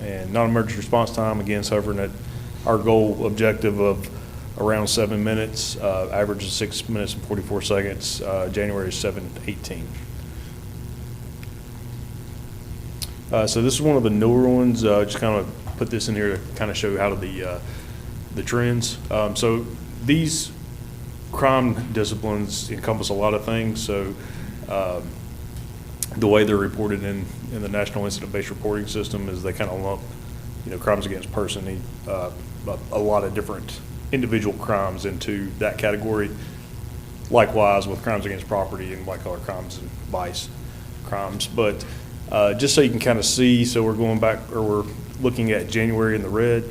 And non-emergency response time, again, is hovering at our goal objective of around 7 minutes, average is 6 minutes and 44 seconds, January is 7:18. So this is one of the newer ones, just kind of put this in here to kind of show how the trends. So these crime disciplines encompass a lot of things. So the way they're reported in the National Incident-Based Reporting System is they kind of lump, crimes against person, a lot of different individual crimes into that category. Likewise with crimes against property and white-collar crimes and vice crimes. But just so you can kind of see, so we're going back, or we're looking at January in the red,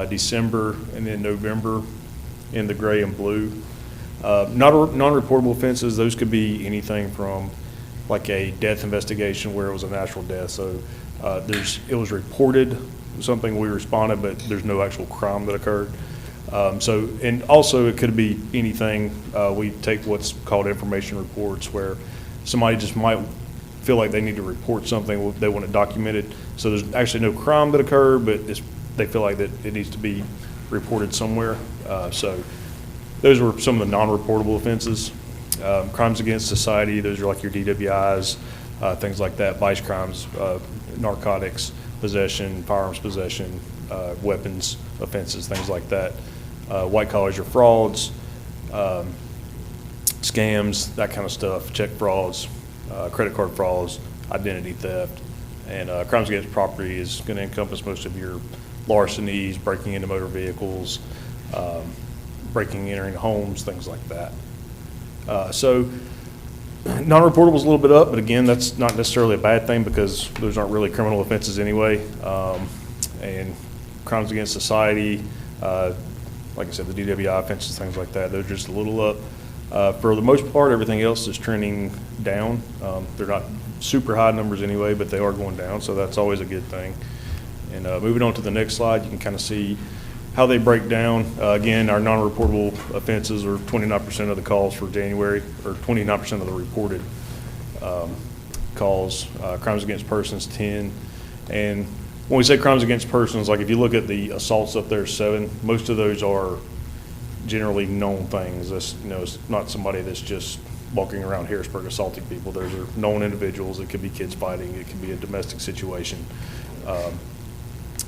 December, and then November in the gray and blue. Non-reportable offenses, those could be anything from like a death investigation where it was a natural death. So it was reported, something we responded, but there's no actual crime that occurred. And also it could be anything. We take what's called information reports, where somebody just might feel like they need to report something, they want it documented. So there's actually no crime that occurred, but they feel like that it needs to be reported somewhere. So those were some of the non-reportable offenses. Crimes against society, those are like your DWIs, things like that, vice crimes, narcotics, possession, firearms possession, weapons offenses, things like that. White collars, your frauds, scams, that kind of stuff, check frauds, credit card frauds, identity theft, and crimes against property is going to encompass most of your larcenies, breaking into motor vehicles, breaking and entering homes, things like that. So non-reportable is a little bit up, but again, that's not necessarily a bad thing because those aren't really criminal offenses anyway. And crimes against society, like I said, the DWI offenses, things like that, they're just a little up. For the most part, everything else is trending down. They're not super high numbers anyway, but they are going down, so that's always a good thing. And moving on to the next slide, you can kind of see how they break down. Again, our non-reportable offenses are 29% of the calls for January, or 29% of the reported calls. Crimes against persons, 10. And when we say crimes against persons, like if you look at the assaults up there, 7, most of those are generally known things. It's not somebody that's just walking around Harrisburg assaulting people. Those are known individuals. It could be kids fighting. It could be a domestic situation.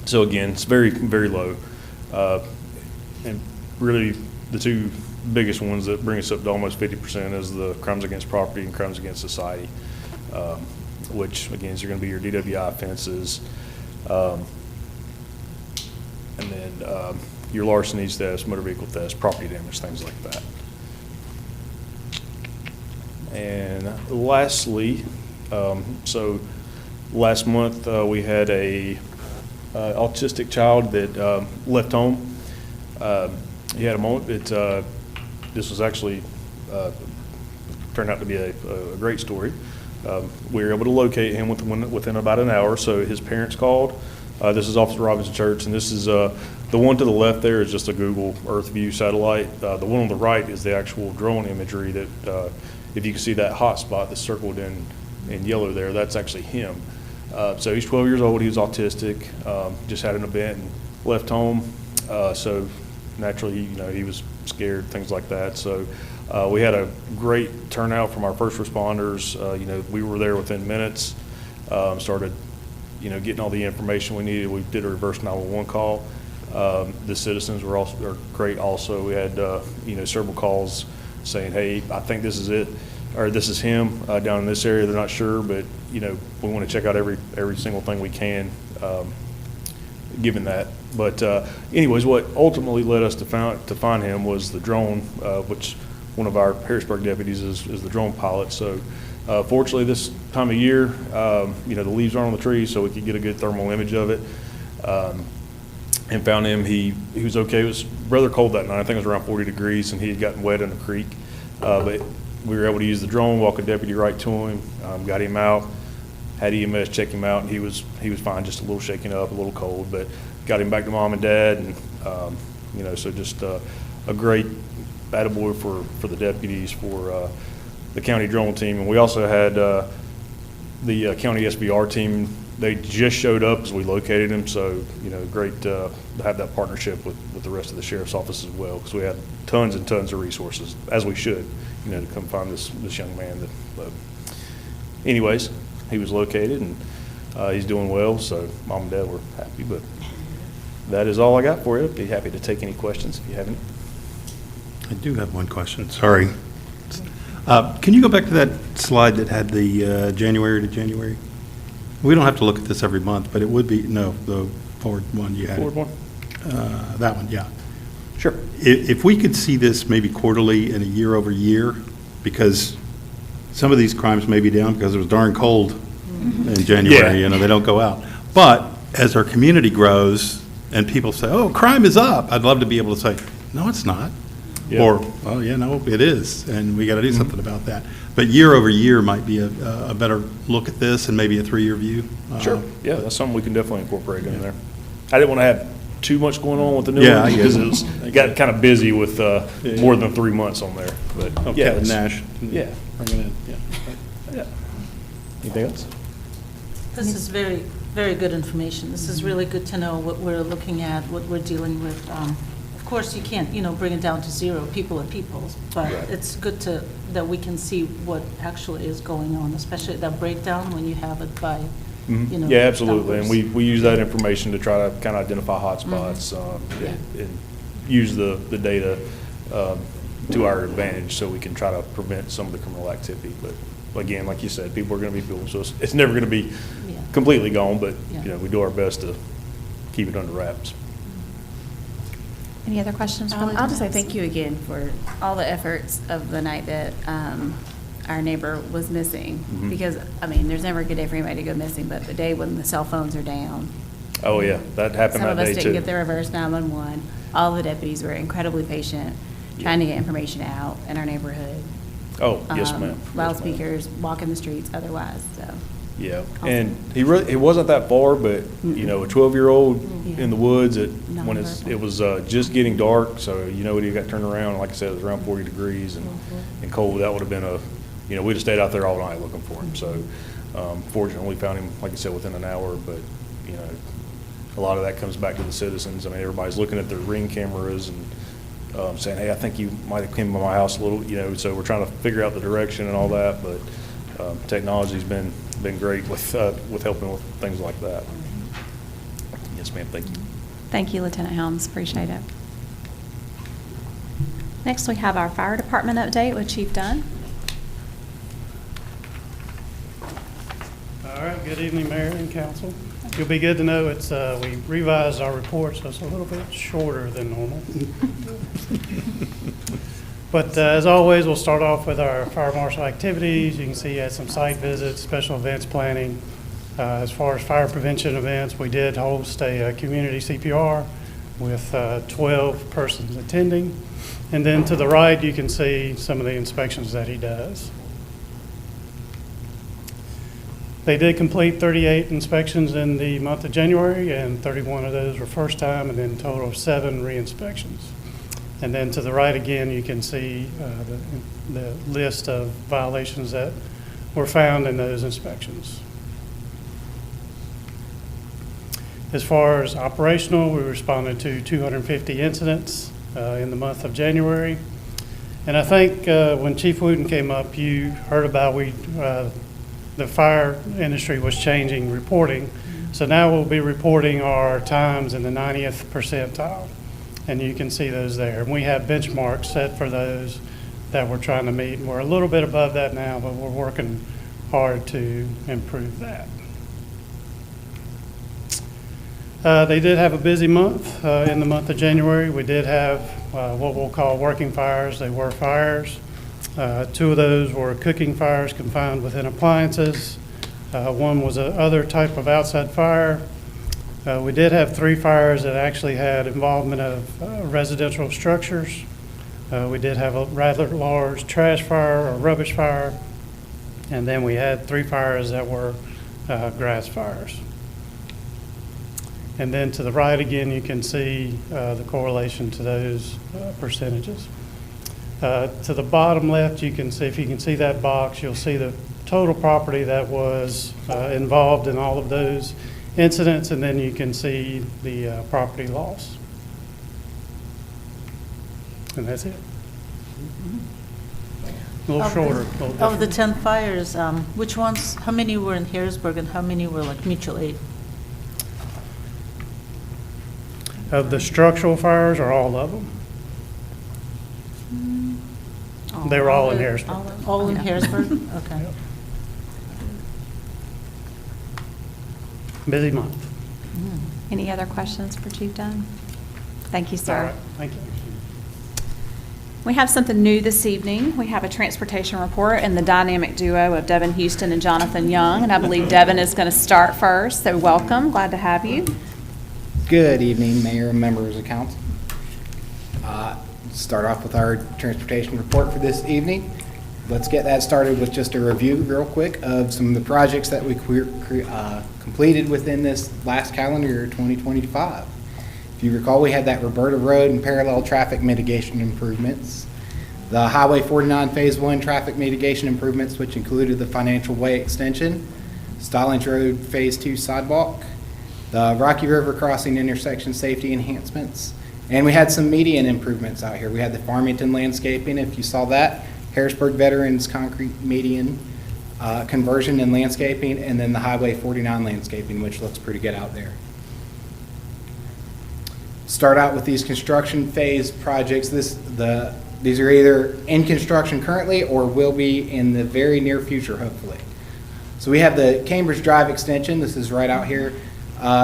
So again, it's very, very low. And really the two biggest ones that bring us up to almost 50% is the crimes against property and crimes against society, which again is going to be your DWI offenses, and then your larcenies thefts, motor vehicle thefts, property damage, things like that. And lastly, so last month we had a autistic child that left home. He had a moment. This was actually turned out to be a great story. We were able to locate him within about an hour. So his parents called. This is Officer Robinson Church, and this is the one to the left there is just a Google Earth View satellite. The one on the right is the actual drone imagery that, if you can see that hot spot that's circled in yellow there, that's actually him. So he's 12 years old. He was autistic. Just had an event and left home. So naturally, he was scared, things like that. So we had a great turnout from our first responders. We were there within minutes. Started, getting all the information we needed. We did a reverse 911 call. The citizens were great. Also, we had several calls saying, "Hey, I think this is it, or this is him down in this area." They're not sure, but we want to check out every single thing we can, given that But anyways, what ultimately led us to find him was the drone, which one of our Harrisburg deputies is the drone pilot. So fortunately, this time of year, the leaves aren't on the trees, so we could get a good thermal image of it. And found him. He was okay. It was rather cold that night. I think it was around 40 degrees, and he had gotten wet in the creek. But we were able to use the drone, walk a deputy right to him, got him out, had EMS check him out, and he was fine, just a little shaken up, a little cold, but got him back to mom and dad, and so just a great attaboy for the deputies, for the county drone team. And we also had the county SBR team. They just showed up as we located him, so great to have that partnership with the rest of the sheriff's office as well, because we had tons and tons of resources, as we should, to come find this young man. Anyways, he was located, and he's doing well, so mom and dad were happy. But that is all I got for you. Be happy to take any questions if you have any. I do have one question, sorry. Can you go back to that slide that had the January to January? We don't have to look at this every month, but it would be, no, the forward one you had. Forward one? That one, yeah. Sure. If we could see this maybe quarterly and a year over year, because some of these crimes may be down because it was darn cold in January, Yeah. they don't go out. But as our community grows and people say, oh, crime is up, I'd love to be able to say, no, it's not. Yeah. Or, oh, yeah, no, it is, and we got to do something about that. But year over year might be a better look at this, and maybe a 3-year view. Sure. Yeah, that's something we can definitely incorporate in there. I didn't want to have too much going on with the new Yeah, one, I because get it got kind of busy with more than 3 months on there. But Oh, yeah, Kevin it's- Nash. Yeah. Bring it in, yeah. Yeah. Anything else? This is very, very good information. This is really good to know what we're looking at, what we're dealing with. Of course, you can't, bring it down to zero. People are people, but Right. it's good that we can see what actually is going on, especially that breakdown when you have it by, Yeah, absolutely. And numbers. we use that information to try to kind of identify hotspots Yeah. and use the data to our advantage, so we can try to prevent some of the criminal activity. But again, like you said, people are going to be people, so it's never going to be Yeah. completely gone, but Yeah. we do our best to keep it under wraps. Any other questions? from I'll just say the thank you again for all the efforts of the night that our neighbor was missing. Mhm. Because, there's never a good day for anybody to go missing, but the day when the cell phones are down. Oh, yeah, that happened Some that of day us too. didn't get the reverse 911. All the deputies were incredibly patient, trying to get information out in our neighborhood. Oh, yes, ma'am. Yes, ma'am. Loudspeakers, walking the streets otherwise, so. Yeah, Awesome. and it wasn't that far, but, a 12-year-old Yeah. in the woods, it Nonverbal. was just getting dark, so he got turned around, like I said, it was around 40 degrees and cold. That would have been we'd have stayed out there all night looking for him. So fortunately, we found him, like I said, within an hour, but, a lot of that comes back to the citizens. Everybody's looking at their Ring cameras and saying, hey, I think you might have came by my house a little, so we're trying to figure out the direction and all that, but technology's been great with helping with things like that. Yes, ma'am, thank you. Thank you, Lieutenant Helms, appreciate it. Next, we have our fire department update with Chief Dunn. All right, good evening, Mayor and Council. You'll be good to know we revised our report, so it's a little bit shorter than normal. But as always, we'll start off with our fire marshal activities. You can see you had some site visits, special events planning. As far as fire prevention events, we did host a community CPR with 12 persons attending. And then to the right, you can see some of the inspections that he does. They did complete 38 inspections in the month of January, and 31 of those were first time, and then a total of 7 re-inspections. And then to the right again, you can see the list of violations that were found in those inspections. As far as operational, we responded to 250 incidents in the month of January. And I think when Chief Wooten came up, you heard about the fire industry was changing reporting. So now we'll be reporting our times in the 90th percentile. And you can see those there. And we have benchmarks set for those that we're trying to meet. And we're a little bit above that now, but we're working hard to improve that. They did have a busy month. In the month of January, we did have what we'll call working fires. They were fires. 2 of those were cooking fires confined within appliances. One was another type of outside fire. We did have 3 fires that actually had involvement of residential structures. We did have a rather large trash fire or rubbish fire. And then we had 3 fires that were grass fires. And then to the right again, you can see the correlation to those percentages. To the bottom left, you can see, if you can see that box, you'll see the total property that was involved in all of those incidents, and then you can see the property loss. And that's it. A little shorter, a little different. Of the 10 fires, which ones, how many were in Harrisburg and how many were like mutual aid? Of the structural fires, or all of them? They were all in Harrisburg. All in Harrisburg? Okay. Busy month. Any other questions for Chief Dunn? Thank you, All sir. right, thank you. We have something new this evening. We have a transportation report and the dynamic duo of Devin Houston and Jonathan Young, and I believe Devin is going to start first, so welcome, glad to have you. Good evening, Mayor and members of council. Start off with our transportation report for this evening. Let's get that started with just a review real quick of some of the projects that we completed within this last calendar year, 2025. If you recall, we had that Roberta Road and parallel traffic mitigation improvements. The Highway 49 Phase 1 traffic mitigation improvements, which included the Financial Way extension, Stallings Road Phase 2 sidewalk, the Rocky River Crossing intersection safety enhancements, and we had some median improvements out here. We had the Farmington landscaping, if you saw that, Harrisburg Veterans concrete median conversion and landscaping, and then the Highway 49 landscaping, which looks pretty good out there. Start out with these construction phase projects. These are either in construction currently or will be in the very near future, hopefully. So we have the Cambridge Drive extension. This is right out here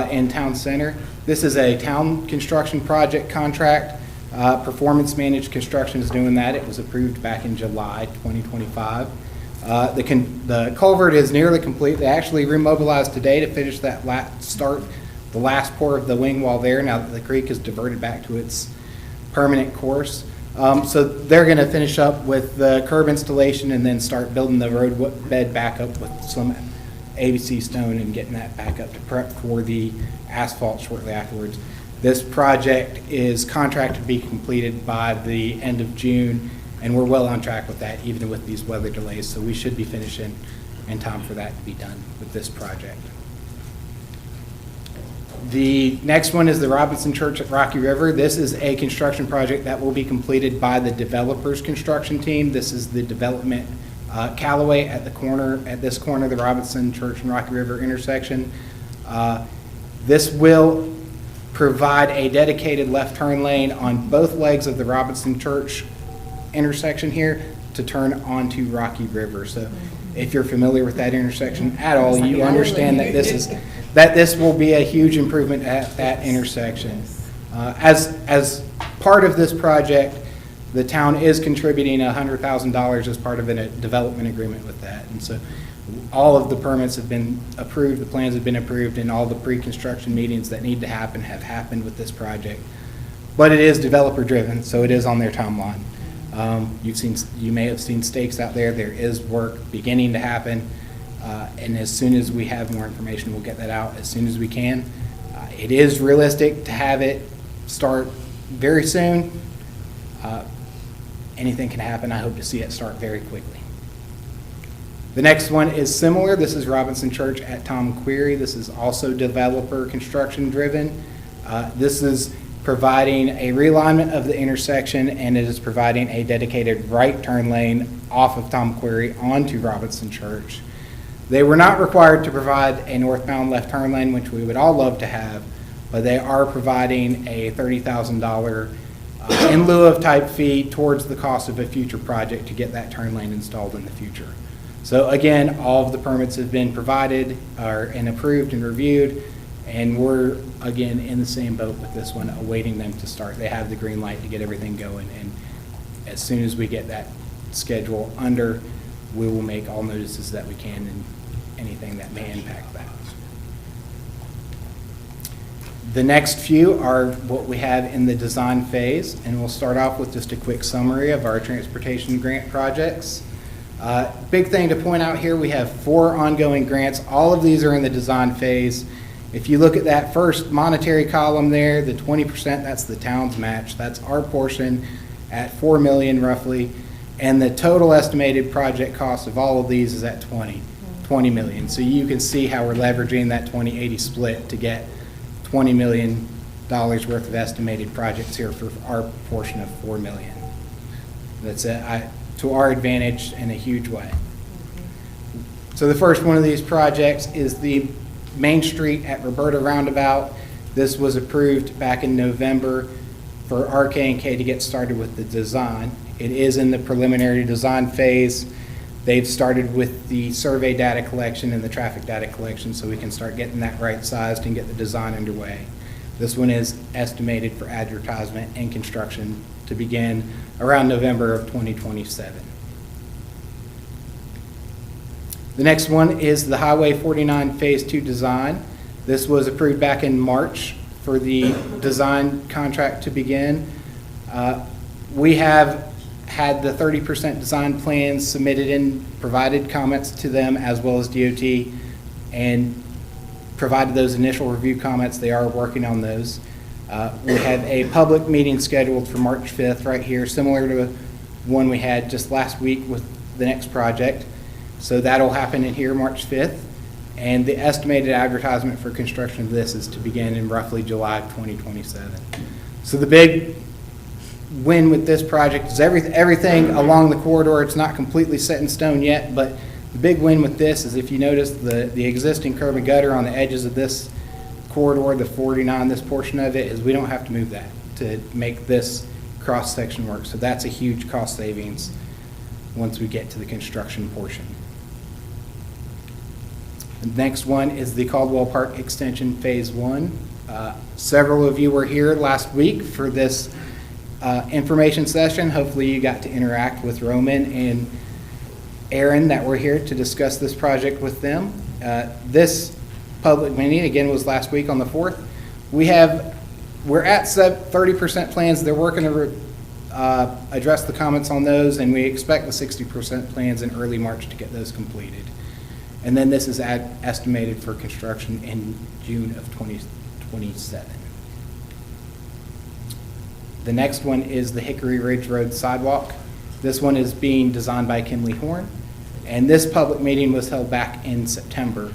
in Town Center. This is a town construction project contract. Performance Managed Construction is doing that. It was approved back in July 2025. The culvert is nearly complete. They actually remobilized today to finish that the last pour of the wing wall there, now that the creek is diverted back to its permanent course. So they're going to finish up with the curb installation and then start building the road bed back up with some ABC stone and getting that back up to prep for the asphalt shortly afterwards. This project is contracted to be completed by the end of June, and we're well on track with that, even with these weather delays. So we should be finishing in time for that to be done with this project. The next one is the Robinson Church at Rocky River. This is a construction project that will be completed by the developers construction team. This is the development Callaway at this corner, the Robinson Church and Rocky River intersection. This will provide a dedicated left turn lane on both legs of the Robinson Church intersection here to turn onto Rocky River. So if you're familiar with that intersection at all, you understand that this will be a huge improvement at that intersection. As part of this project, the town is contributing $100,000 as part of a development agreement with that. And so all of the permits have been approved, the plans have been approved, and all the pre-construction meetings that need to happen have happened with this project. But it is developer driven, so it is on their timeline. You may have seen stakes out there. There is work beginning to happen. And as soon as we have more information, we'll get that out as soon as we can. It is realistic to have it start very soon. Anything can happen. I hope to see it start very quickly. The next one is similar. This is Robinson Church at Tom Query. This is also developer construction driven. This is providing a realignment of the intersection, and it is providing a dedicated right turn lane off of Tom Query onto Robinson Church. They were not required to provide a northbound left turn lane, which we would all love to have, but they are providing a $30,000 in lieu of type fee towards the cost of a future project to get that turn lane installed in the future. So again, all of the permits have been provided and approved and reviewed, And we're, again, in the same boat with this one, awaiting them to start. They have the green light to get everything going, and as soon as we get that schedule under, we will make all notices that we can and anything that may impact that. The next few are what we have in the design phase, and we'll start off with just a quick summary of our transportation grant projects. Big thing to point out here, we have 4 ongoing grants. All of these are in the design phase. If you look at that first monetary column there, the 20%, that's the town's match. That's our portion at $4 million roughly, and the total estimated project cost of all of these is at $20 million. So you can see how we're leveraging that 20-80 split to get $20 million worth of estimated projects here for our portion of $4 million. That's to our advantage in a huge way. So the first one of these projects is the Main Street at Roberta Roundabout. This was approved back in November for RK&K to get started with the design. It is in the preliminary design phase. They've started with the survey data collection and the traffic data collection, so we can start getting that right sized and get the design underway. This one is estimated for advertisement and construction to begin around November of 2027. The next one is the Highway 49 Phase 2 design. This was approved back in March for the design contract to begin. We have had the 30% design plans submitted and provided comments to them as well as DOT, and provided those initial review comments. They are working on those. We have a public meeting scheduled for March 5th right here, similar to one we had just last week with the next project. So that'll happen in here March 5th. And the estimated advertisement for construction of this is to begin in roughly July of 2027. So the big win with this project is everything along the corridor. It's not completely set in stone yet, but the big win with this is, if you notice, the existing curb and gutter on the edges of this corridor, the 49, this portion of it, is we don't have to move that to make this cross section work. So that's a huge cost savings once we get to the construction portion. The next one is the Caldwell Park Extension Phase 1. Several of you were here last week for this information session. Hopefully you got to interact with Roman and Aaron that were here to discuss this project with them. This public meeting, again, was last week on the 4th. We're at 30% plans. They're working to address the comments on those, and we expect the 60% plans in early March to get those completed. And then this is estimated for construction in June of 2027. The next one is the Hickory Ridge Road sidewalk. This one is being designed by Kinley Horn, and this public meeting was held back in September.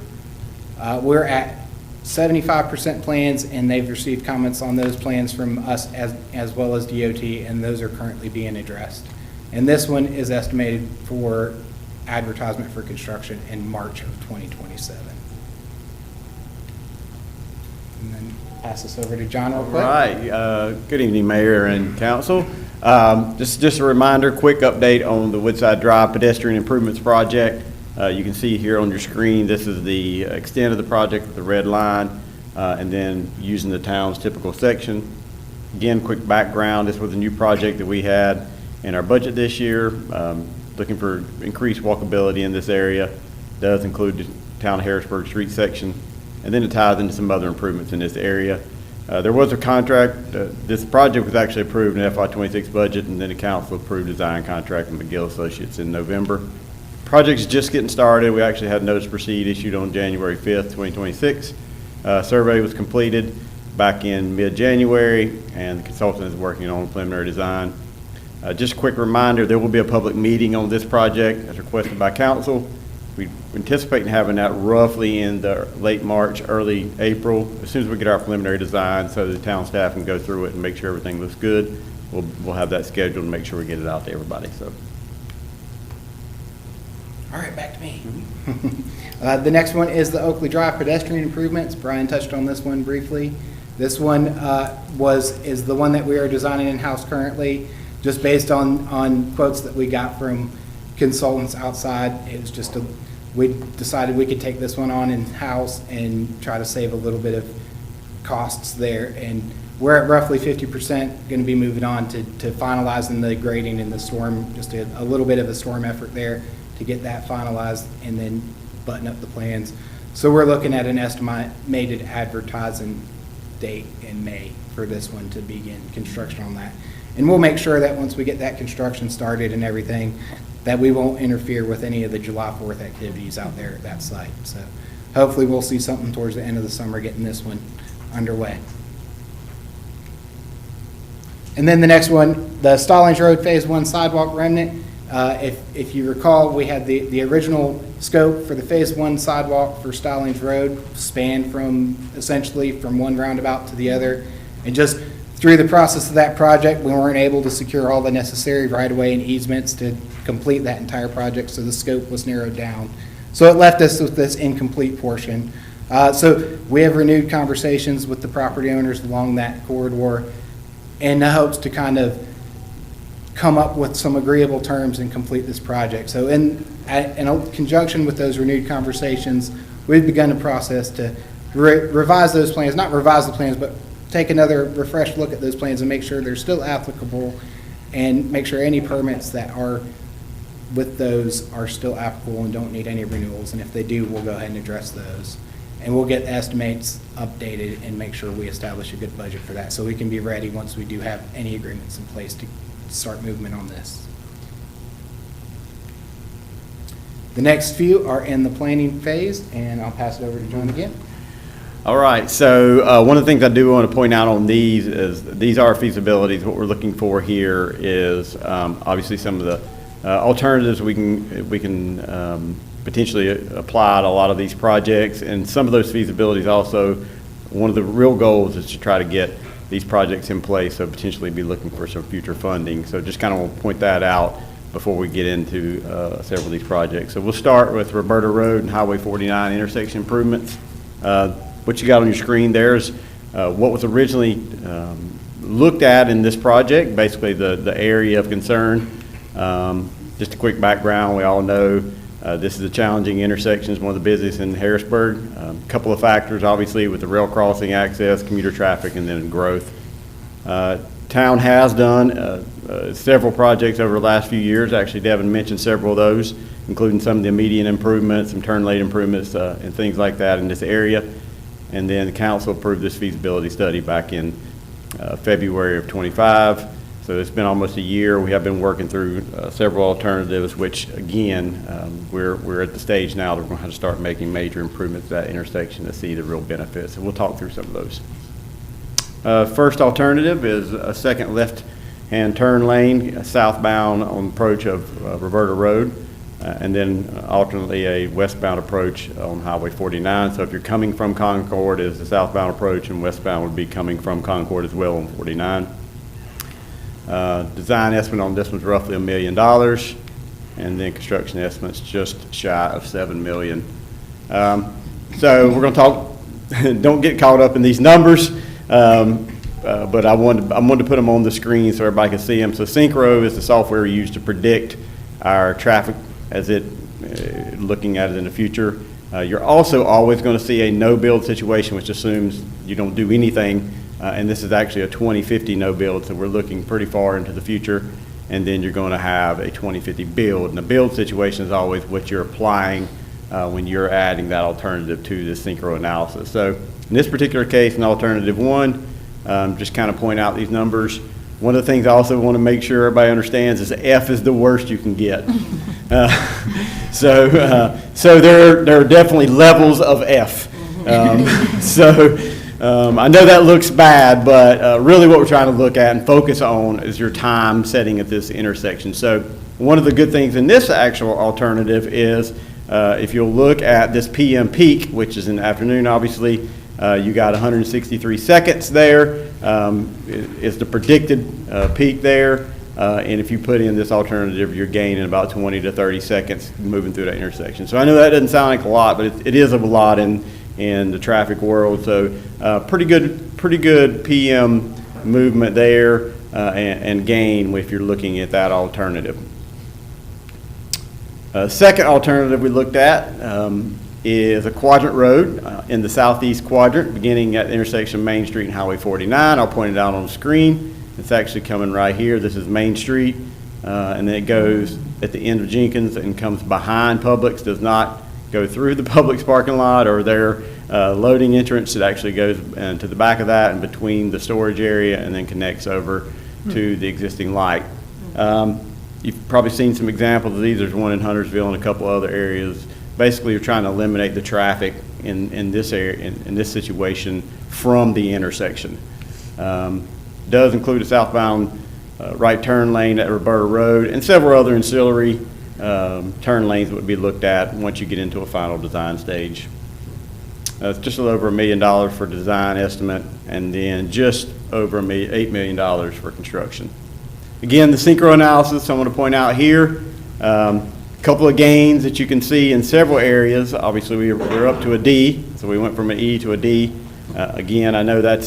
We're at 75% plans, and they've received comments on those plans from us as well as DOT, and those are currently being addressed. And this one is estimated for advertisement for construction in March of 2027. And then pass this over to John real quick. All right. Good evening, Mayor and Council. Just a reminder, quick update on the Woodside Drive Pedestrian Improvements Project. You can see here on your screen, this is the extent of the project with the red line, and then using the town's typical section. Again, quick background, this was a new project that we had in our budget this year, looking for increased walkability in this area. Does include the town of Harrisburg street section, and then it ties into some other improvements in this area. There was a contract. This project was actually approved in FY26 budget, and then the council approved design contract with McGill Associates in November. Project's just getting started. We actually had notice to proceed issued on January 5th, 2026. Survey was completed back in mid-January, and the consultant is working on preliminary design. Just a quick reminder, there will be a public meeting on this project as requested by council. We anticipate having that roughly in the late March, early April, as soon as we get our preliminary design, so the town staff can go through it and make sure everything looks good. We'll have that scheduled and make sure we get it out to everybody. So. All right, back to me. The next one is the Oakley Drive pedestrian improvements. Brian touched on this one briefly. This one is the one that we are designing in-house currently, just based on quotes that we got from consultants outside. It was just we decided we could take this one on in-house and try to save a little bit of costs there, and we're at roughly 50% going to be moving on to finalizing the grading and the storm, just a little bit of a storm effort there to get that finalized and then button up the plans. So we're looking at an estimated advertising date in May for this one to begin construction on that. And we'll make sure that once we get that construction started and everything, that we won't interfere with any of the July 4th activities out there at that site. So hopefully we'll see something towards the end of the summer getting this one underway. And then the next one, the Stallings Road Phase 1 sidewalk remnant. If you recall, we had the original scope for the Phase 1 sidewalk for Stallings Road spanned from essentially from one roundabout to the other. And just through the process of that project, we weren't able to secure all the necessary right-of-way and easements to complete that entire project, so the scope was narrowed down. So it left us with this incomplete portion. So we have renewed conversations with the property owners along that corridor in the hopes to kind of come up with some agreeable terms and complete this project. So in conjunction with those renewed conversations, we've begun a process to revise those plans, not revise the plans, but take another refreshed look at those plans and make sure they're still applicable and make sure any permits that are with those are still applicable and don't need any renewals. And if they do, we'll go ahead and address those. And we'll get estimates updated and make sure we establish a good budget for that so we can be ready once we do have any agreements in place to start movement on this. The next few are in the planning phase, and I'll pass it over to John again. All right, so one of the things I do want to point out on these is these are feasibilities. What we're looking for here is obviously some of the alternatives we can potentially apply to a lot of these projects, and some of those feasibilities also, one of the real goals is to try to get these projects in place, so potentially be looking for some future funding. So just kind of want to point that out before we get into several of these projects. So we'll start with Roberta Road and Highway 49 intersection improvements. What you got on your screen there is what was originally looked at in this project, basically the area of concern. Just a quick background, we all know this is a challenging intersection. It's one of the busiest in Harrisburg. A couple of factors, obviously, with the rail crossing access, commuter traffic, and then growth. Town has done several projects over the last few years. Actually, Devin mentioned several of those, including some of the median improvements, some turn lane improvements, and things like that in this area. And then the council approved this feasibility study back in February of '25. So it's been almost a year. We have been working through several alternatives, which again, we're at the stage now that we're going to have to start making major improvements to that intersection to see the real benefits. And we'll talk through some of those. First alternative is a second left-hand turn lane southbound on approach of Roberta Road, and then alternately a westbound approach on Highway 49. So if you're coming from Concord, is the southbound approach, and westbound would be coming from Concord as well on 49. Design estimate on this one's roughly $1 million, and then construction estimate's just shy of $7 million. So we're going to talk. Don't get caught up in these numbers, but I wanted to put them on the screen so everybody can see them. So Synchro is the software we use to predict our traffic as looking at it in the future. You're also always going to see a no-build situation, which assumes you don't do anything. And this is actually a 2050 no build, so we're looking pretty far into the future. And then you're going to have a 2050 build. And the build situation is always what you're applying when you're adding that alternative to the Synchro analysis. So in this particular case, in alternative one, just kind of point out these numbers. One of the things I also want to make sure everybody understands is F is the worst you can get. So there are definitely levels of F. I know that looks bad, but really what we're trying to look at and focus on is your time setting at this intersection. So one of the good things in this actual alternative is if you'll look at this PM peak, which is in the afternoon, obviously, you got 163 seconds there is the predicted peak there. And if you put in this alternative, you're gaining about 20 to 30 seconds moving through that intersection. So I know that doesn't sound like a lot, but it is a lot in the traffic world. So pretty good PM movement there and gain if you're looking at that alternative. Second alternative we looked at is a quadrant road in the southeast quadrant, beginning at the intersection of Main Street and Highway 49. I'll point it out on the screen. It's actually coming right here. This is Main Street, and then it goes at the end of Jenkins and comes behind Publix, does not go through the Publix parking lot or their loading entrance. It actually goes to the back of that and between the storage area and then connects over to the existing light. You've probably seen some examples of these. There's one in Huntersville and a couple other areas. Basically, you're trying to eliminate the traffic in this area, in this situation from the intersection. Does include a southbound right turn lane at Roberta Road and several other ancillary turn lanes that would be looked at once you get into a final design stage. It's just a little over $1 million for design estimate, and then just over $8 million for construction. Again, the synchro analysis I want to point out here, a couple of gains that you can see in several areas. Obviously, we're up to a D, so we went from an E to a D. Again, I know that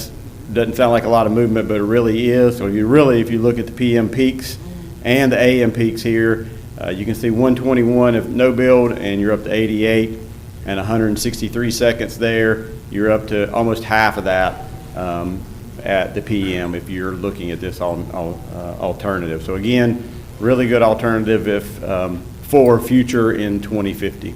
doesn't sound like a lot of movement, but it really is. So if you look at the PM peaks and the AM peaks here, you can see 121 of no build, and you're up to 88, and 163 seconds there. You're up to almost half of that at the PM if you're looking at this alternative. So again, really good alternative if for future in 2050.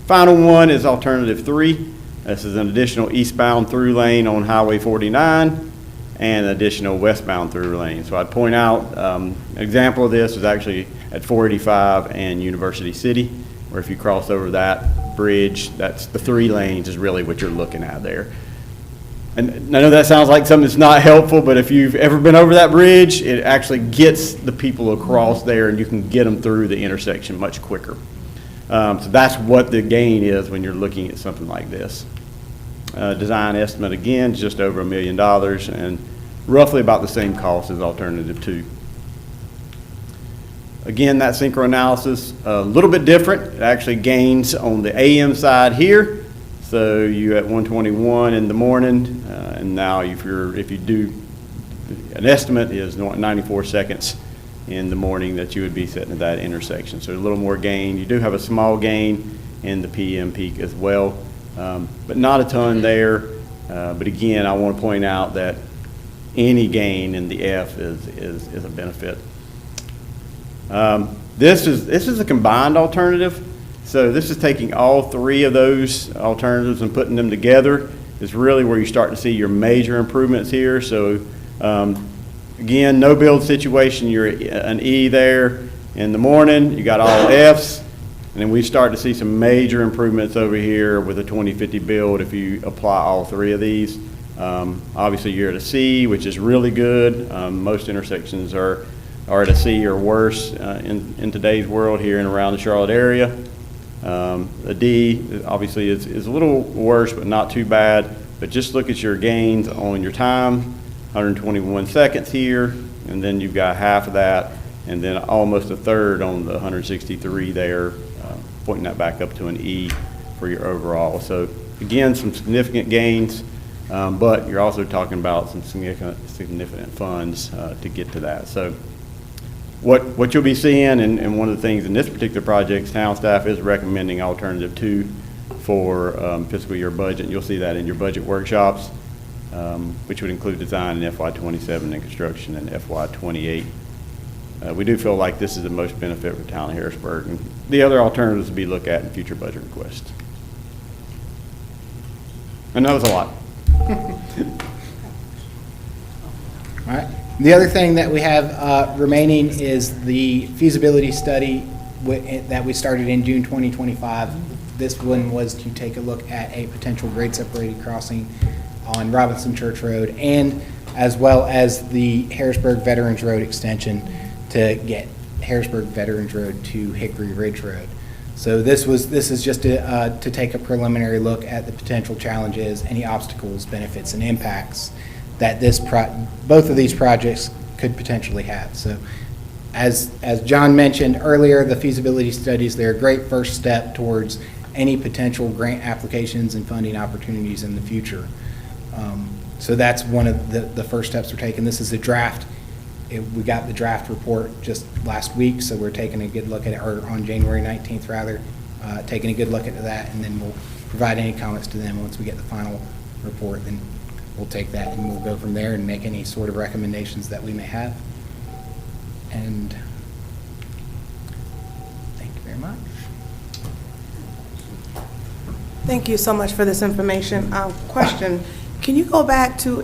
Final one is alternative 3. This is an additional eastbound through lane on Highway 49 and an additional westbound through lane. So I'd point out an example of this is actually at 485 and University City, where if you cross over that bridge, that's the 3 lanes is really what you're looking at there. And I know that sounds like something that's not helpful, but if you've ever been over that bridge, it actually gets the people across there and you can get them through the intersection much quicker. So that's what the gain is when you're looking at something like this. Design estimate, again, is just over $1 million and roughly about the same cost as alternative 2. Again, that synchro analysis, a little bit different. It actually gains on the AM side here. So you at 121 in the morning, and now if you do, an estimate is 94 seconds in the morning that you would be sitting at that intersection. So a little more gain. You do have a small gain in the PM peak as well, but not a ton there. But again, I want to point out that any gain in the F is a benefit. This is a combined alternative. So this is taking all 3 of those alternatives and putting them together. Is really where you start to see your major improvements here. So again, no build situation, you're an E there in the morning, you got all Fs, and then we start to see some major improvements over here with a 2050 build if you apply all 3 of these. Obviously you're at a C, which is really good. Most intersections are at a C or worse in today's world here and around the Charlotte area. A D obviously is a little worse, but not too bad. But just look at your gains on your time, 121 seconds here, and then you've got half of that, and then almost a third on the 163 there, pointing that back up to an E for your overall. So again, some significant gains, but you're also talking about some significant funds to get to that. So what you'll be seeing, and one of the things in this particular project, town staff is recommending alternative 2 for fiscal year budget. And you'll see that in your budget workshops, which would include design in FY27 and construction in FY28. We do feel like this is the most benefit for the town of Harrisburg, and the other alternatives will be looked at in future budget requests. And that was a lot. All right. The other thing that we have remaining is the feasibility study that we started in June 2025. This one was to take a look at a potential grade separated crossing on Robinson Church Road, and as well as the Harrisburg Veterans Road extension to get Harrisburg Veterans Road to Hickory Ridge Road. So this is just to take a preliminary look at the potential challenges, any obstacles, benefits, and impacts that both of these projects could potentially have. So as John mentioned earlier, the feasibility studies, they're a great first step towards any potential grant applications and funding opportunities in the future. So that's one of the first steps we're taking. This is a draft. We got the draft report just last week, so we're taking a good look at it, or on January 19th rather. taking a good look at that, and then we'll provide any comments to them once we get the final report. Then we'll take that and we'll go from there and make any sort of recommendations that we may have. And thank you very much. Thank you so much for this information. Question, can you go back to,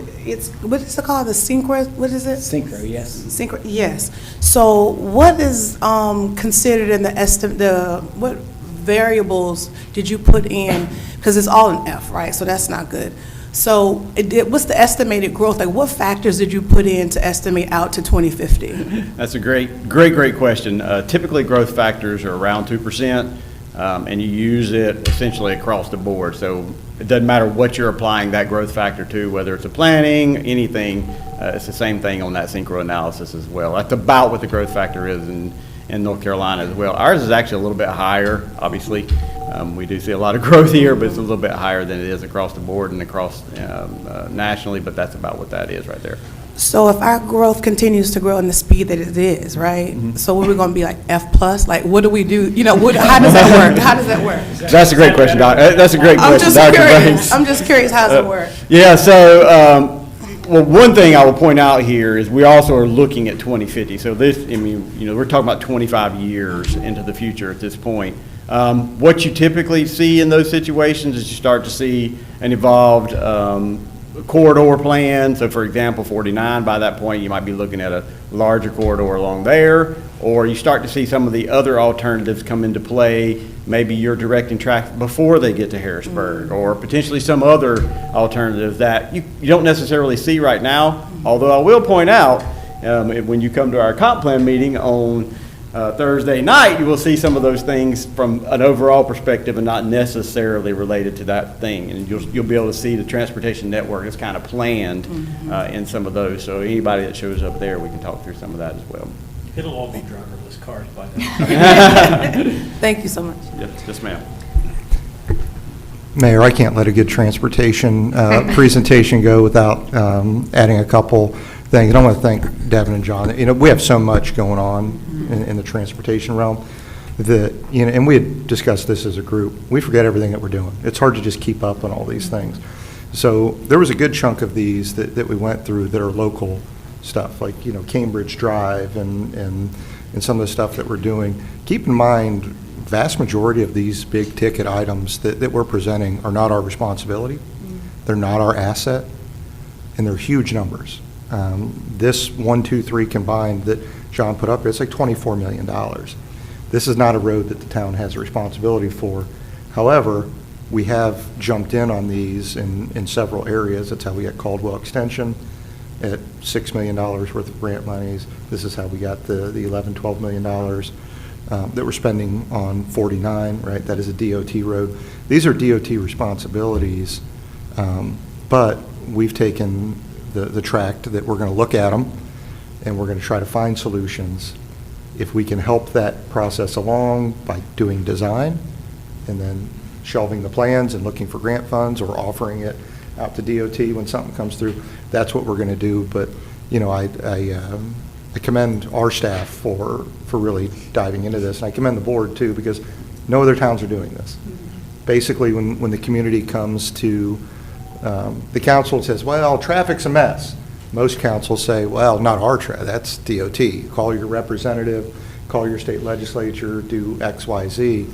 what is it called, the Synchro, what is it? Synchro, yes. Synchro, yes. So what is considered in the estimate, what variables did you put in? Because it's all in F, right? So that's not good. So what's the estimated growth? Like, what factors did you put in to estimate out to 2050? That's a great question. Typically, growth factors are around 2%, and you use it essentially across the board. So it doesn't matter what you're applying that growth factor to, whether it's a planning, anything, it's the same thing on that synchro analysis as well. That's about what the growth factor is in North Carolina as well. Ours is actually a little bit higher, obviously. We do see a lot of growth here, but it's a little bit higher than it is across the board and across nationally, but that's about what that is right there. So if our growth continues to grow in the speed that it is, right? So we're going to be like F plus? Like, what do we do? You know, how does that work? How does that work? That's a great question, Doc. That's a great question, Dr. Banks. I'm just curious, how does it work? Yeah, so, well, one thing I will point out here is we also are looking at 2050. So this, I mean, you know, we're talking about 25 years into the future at this point. What you typically see in those situations is you start to see an evolved corridor plan. So for example, 49, by that point, you might be looking at a larger corridor along there, or you start to see some of the other alternatives come into play. Maybe you're directing traffic before they get to Harrisburg, or potentially some other alternatives that you don't necessarily see right now. Although I will point out, when you come to our comp plan meeting on Thursday night, you will see some of those things from an overall perspective and not necessarily related to that thing. And you'll be able to see the transportation network is kind of planned in some of those. So anybody that shows up there, we can talk through some of that as well. It'll all be driverless cars by then. Thank you so much. Yes, ma'am. Mayor, I can't let a good transportation presentation go without adding a couple things. And I want to thank Devin and John. You know, we have so much going on in the transportation realm that, you know, and we had discussed this as a group. We forget everything that we're doing. It's hard to just keep up on all these things. So there was a good chunk of these that we went through that are local stuff, like, you know, Cambridge Drive and some of the stuff that we're doing. Keep in mind, vast majority of these big ticket items that we're presenting are not our responsibility. They're not our asset, and they're huge numbers. This 1, 2, 3 combined that John put up, it's like $24 million. This is not a road that the town has a responsibility for. However, we have jumped in on these in several areas. That's how we got Caldwell Extension at $6 million worth of grant monies. This is how we got the $11, $12 million that we're spending on 49, right? That is a DOT road. These are DOT responsibilities, but we've taken the tract that we're going to look at them, and we're going to try to find solutions. If we can help that process along by doing design and then shelving the plans and looking for grant funds or offering it out to DOT when something comes through, that's what we're going to do. But, you know, I commend our staff for really diving into this, and I commend the board too, because no other towns are doing this. Basically, when the community comes to the council and says, well, traffic's a mess, most councils say, well, not our that's DOT. Call your representative, call your state legislature, do X, Y, Z.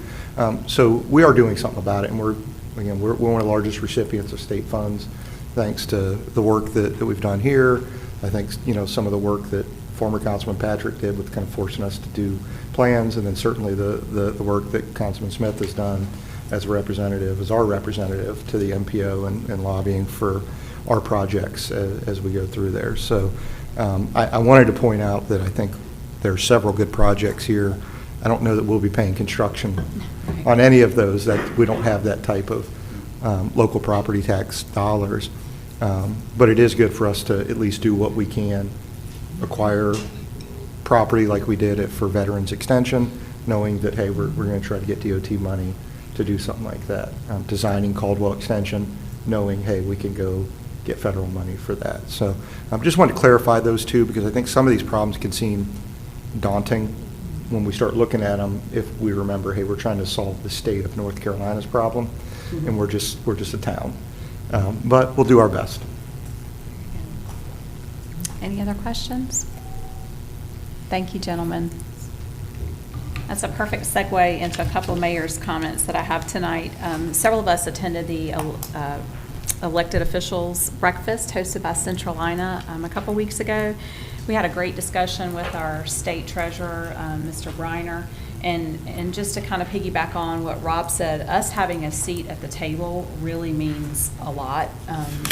So we are doing something about it, and we're one of the largest recipients of state funds, thanks to the work that we've done here. I think, you know, some of the work that former Councilman Patrick did with kind of forcing us to do plans, and then certainly the work that Councilman Smith has done as a representative, as our representative to the MPO and lobbying for our projects as we go through there. So I wanted to point out that I think there are several good projects here. I don't know that we'll be paying construction on any of those, that we don't have that type of local property tax dollars. But it is good for us to at least do what we can, acquire property like we did it for Veterans Extension, knowing that, hey, we're going to try to get DOT money to do something like that. Designing Caldwell Extension, knowing, hey, we can go get federal money for that. So I just wanted to clarify those two, because I think some of these problems can seem daunting when we start looking at them, if we remember, hey, we're trying to solve the state of North Carolina's problem, and we're just a town. But we'll do our best. Any other questions? Thank you, gentlemen. That's a perfect segue into a couple of mayor's comments that I have tonight. Several of us attended the elected officials breakfast hosted by Centralina a couple weeks ago. We had a great discussion with our state treasurer, Mr. Briner, and just to kind of piggyback on what Rob said, us having a seat at the table really means a lot,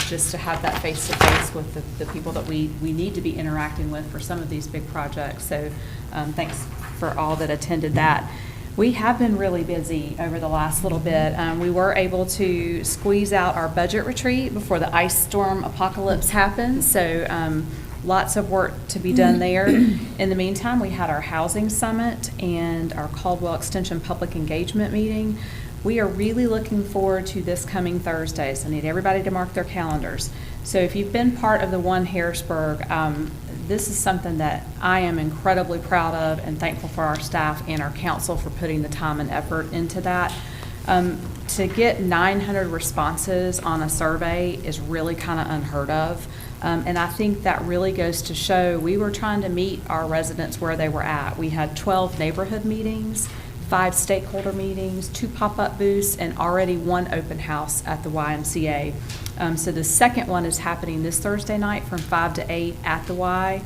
just to have that face-to-face with the people that we need to be interacting with for some of these big projects. So thanks for all that attended that. We have been really busy over the last little bit. We were able to squeeze out our budget retreat before the ice storm apocalypse happened, so lots of work to be done there. In the meantime, we had our housing summit and our Caldwell Extension public engagement meeting. We are really looking forward to this coming Thursday, so I need everybody to mark their calendars. So if you've been part of the One Harrisburg, this is something that I am incredibly proud of and thankful for our staff and our council for putting the time and effort into that. To get 900 responses on a survey is really kind of unheard of. And I think that really goes to show we were trying to meet our residents where they were at. We had 12 neighborhood meetings, 5 stakeholder meetings, 2 pop-up booths, and already 1 open house at the YMCA. So the second one is happening this Thursday night from 5 to 8 at the Y.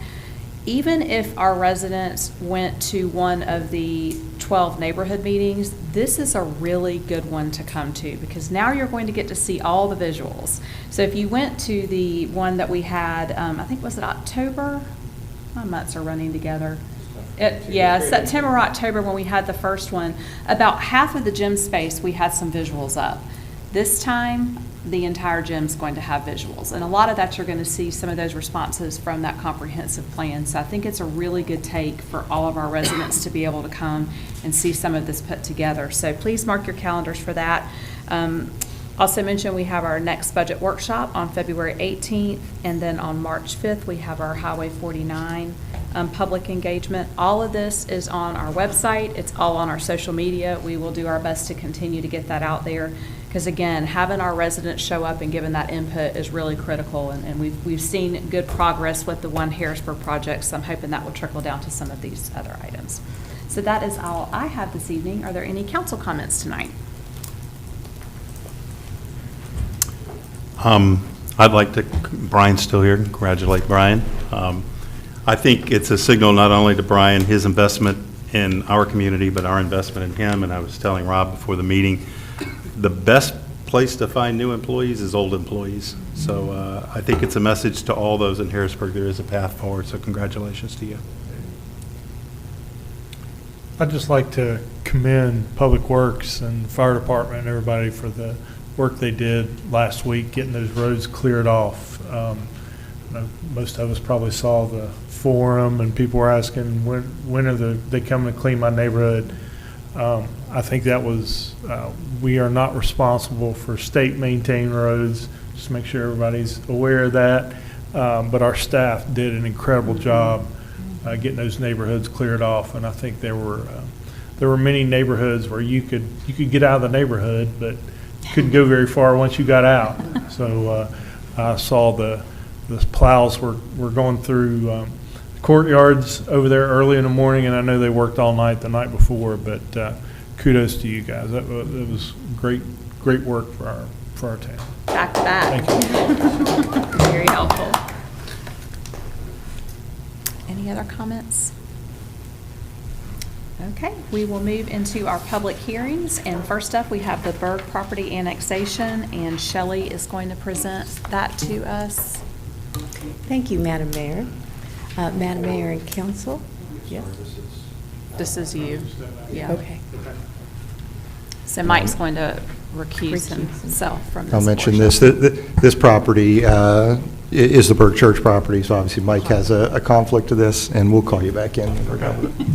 Even if our residents went to one of the 12 neighborhood meetings, this is a really good one to come to because now you're going to get to see all the visuals. So if you went to the one that we had, I think was it October? My months are running together. September or October when we had the first one. About half of the gym space we had some visuals up. This time, the entire gym's going to have visuals. And a lot of that you're going to see some of those responses from that comprehensive plan. So I think it's a really good take for all of our residents to be able to come and see some of this put together. So please mark your calendars for that. Also mentioned we have our next budget workshop on February 18th, and then on March 5th we have our Highway 49 public engagement. All of this is on our website. It's all on our social media. We will do our best to continue to get that out there because, again, having our residents show up and giving that input is really critical, and we've seen good progress with the One Harrisburg project, so I'm hoping that will trickle down to some of these other items. So that is all I have this evening. Are there any council comments tonight? I'd like to, Brian's still here, congratulate Brian. I think it's a signal not only to Brian, his investment in our community, but our investment in him. And I was telling Rob before the meeting, the best place to find new employees is old employees. So I think it's a message to all those in Harrisburg. There is a path forward, so congratulations to you. I'd just like to commend Public Works and the Fire Department and everybody for the work they did last week, getting those roads cleared off. Most of us probably saw the forum, and people were asking, when are they coming to clean my neighborhood? I think that was, we are not responsible for state-maintained roads. Just make sure everybody's aware of that. But our staff did an incredible job getting those neighborhoods cleared off, and I think there were many neighborhoods where you could get out of the neighborhood, but couldn't go very far once you got out. So I saw the plows were going through courtyards over there early in the morning, and I know they worked all night the night before, but kudos to you guys. That was great work for our town. Back to back. Thank you. Very helpful. Any other comments? Okay, we will move into our public hearings, and first up we have the Berg property annexation, and Shelley is going to present that to us. Thank you, Madam Mayor. Madam Mayor and Council. Yes. This is you. Yeah. Okay. So Mike's going to recuse himself from this. I'll mention portion. this property is the Berg Church property, so obviously Mike has a conflict to this, and we'll call you back in when we're done with it.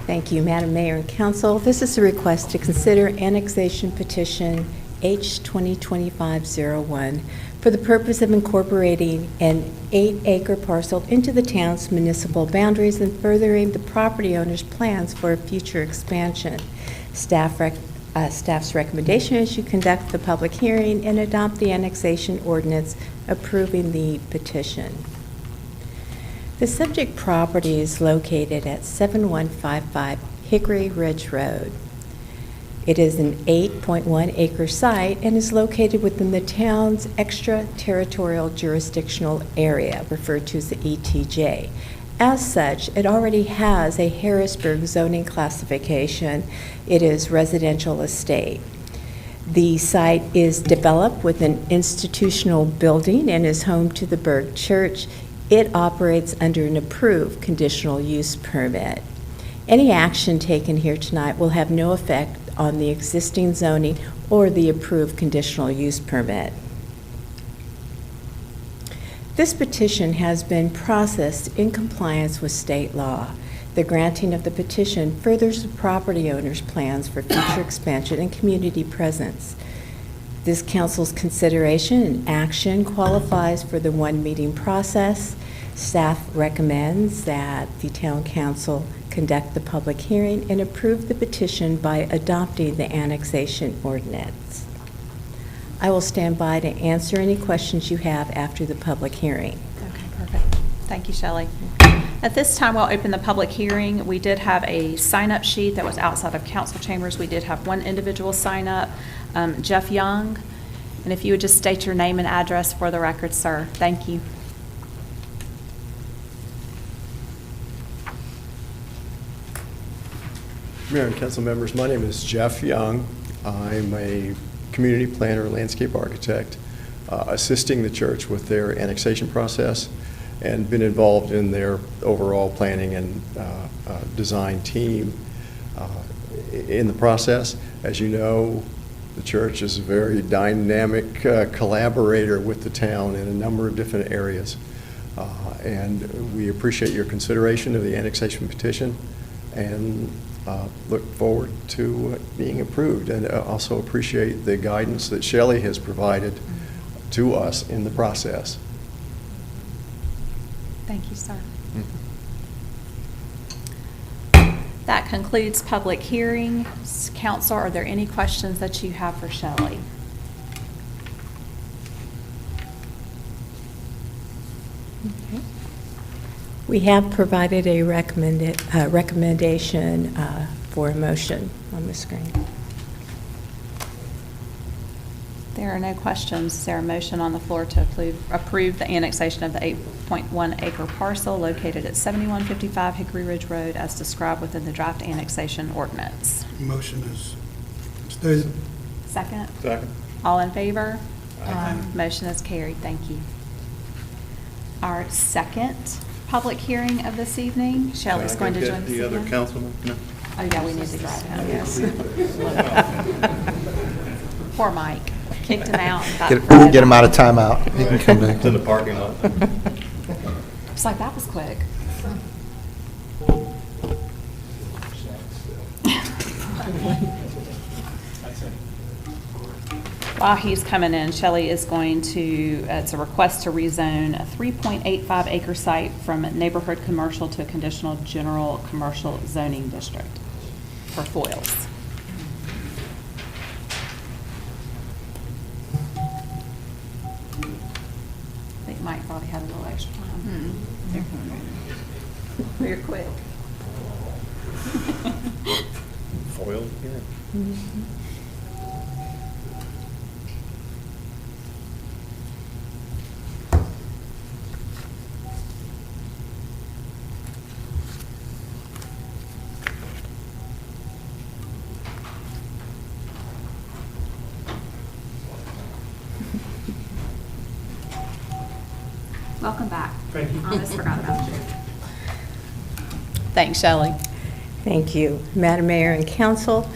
Thank you, Madam Mayor and Council. This is a request to consider annexation petition H 2025-01 for the purpose of incorporating an 8-acre parcel into the town's municipal boundaries and furthering the property owner's plans for future expansion. Staff's recommendation is you conduct the public hearing and adopt the annexation ordinance approving the petition. The subject property is located at 7155 Hickory Ridge Road. It is an 8.1 acre site and is located within the town's extraterritorial jurisdictional area, referred to as the ETJ. As such, it already has a Harrisburg zoning classification. It is residential estate. The site is developed with an institutional building and is home to the Berg Church. It operates under an approved conditional use permit. Any action taken here tonight will have no effect on the existing zoning or the approved conditional use permit. This petition has been processed in compliance with state law. The granting of the petition furthers the property owner's plans for future expansion and community presence. This council's consideration and action qualifies for the one-meeting process. Staff recommends that the town council conduct the public hearing and approve the petition by adopting the annexation ordinance. I will stand by to answer any questions you have after the public hearing. Okay, perfect. Thank you, Shelley. At this time, we'll open the public hearing. We did have a sign-up sheet that was outside of council chambers. We did have one individual sign up, Jeff Young. And if you would just state your name and address for the record, sir. Thank you. Mayor and council members, my name is Jeff Young. I'm a community planner, landscape architect, assisting the church with their annexation process and been involved in their overall planning and design team in the process. As you know, the church is a very dynamic collaborator with the town in a number of different areas. And we appreciate your consideration of the annexation petition and look forward to being approved, and also appreciate the guidance that Shelley has provided to us in the process. Thank you, sir. That concludes public hearings. Council, are there any questions that you have for Shelley? Okay. We have provided a recommendation for a motion on the screen. There are no questions. Is there a motion on the floor to approve the annexation of the 8.1 acre parcel located at 7155 Hickory Ridge Road as described within the draft annexation ordinance? Motion is stated. Second? Second. All in favor? Motion is carried. Thank you. Our second public hearing of this evening. Shelley's going to join us the other again. councilman? No. Oh, yeah, we need to grab him, yes. Poor Mike. Kicked him out. Get him out of timeout. He can come back. It's in the parking lot. It's like, that was quick. While he's coming in, Shelley is going to, it's a request to rezone a 3.85 acre site from neighborhood commercial to a conditional general commercial zoning district for foils. I think Mike probably had a little extra time. You're quick. Foil again. Welcome back. Thank you. I almost forgot about you. Thanks, Shelley. Thank you. Madam Mayor and Council,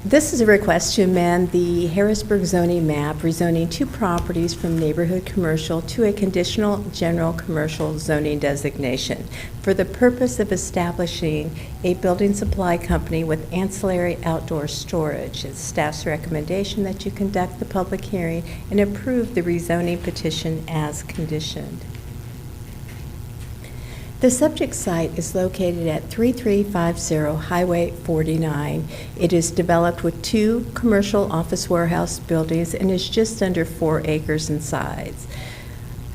This is a request to amend the Harrisburg zoning map, rezoning 2 properties from neighborhood commercial to a conditional general commercial zoning designation for the purpose of establishing a building supply company with ancillary outdoor storage. It's staff's recommendation that you conduct the public hearing and approve the rezoning petition as conditioned. The subject site is located at 3350 Highway 49. It is developed with 2 commercial office warehouse buildings and is just under 4 acres in size.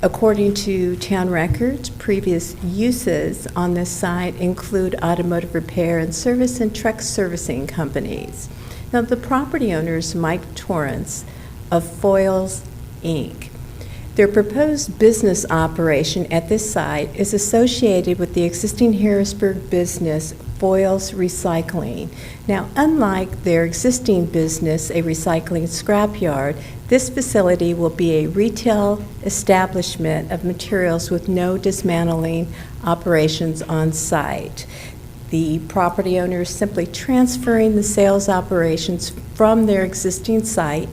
According to town records, previous uses on this site include automotive repair and service and truck servicing companies. Now, the property owner is Mike Torrance of Foils, Inc. Their proposed business operation at this site is associated with the existing Harrisburg business, Foils Recycling. Now, unlike their existing business, a recycling scrapyard, this facility will be a retail establishment of materials with no dismantling operations on site. The property owner is simply transferring the sales operations from their existing site,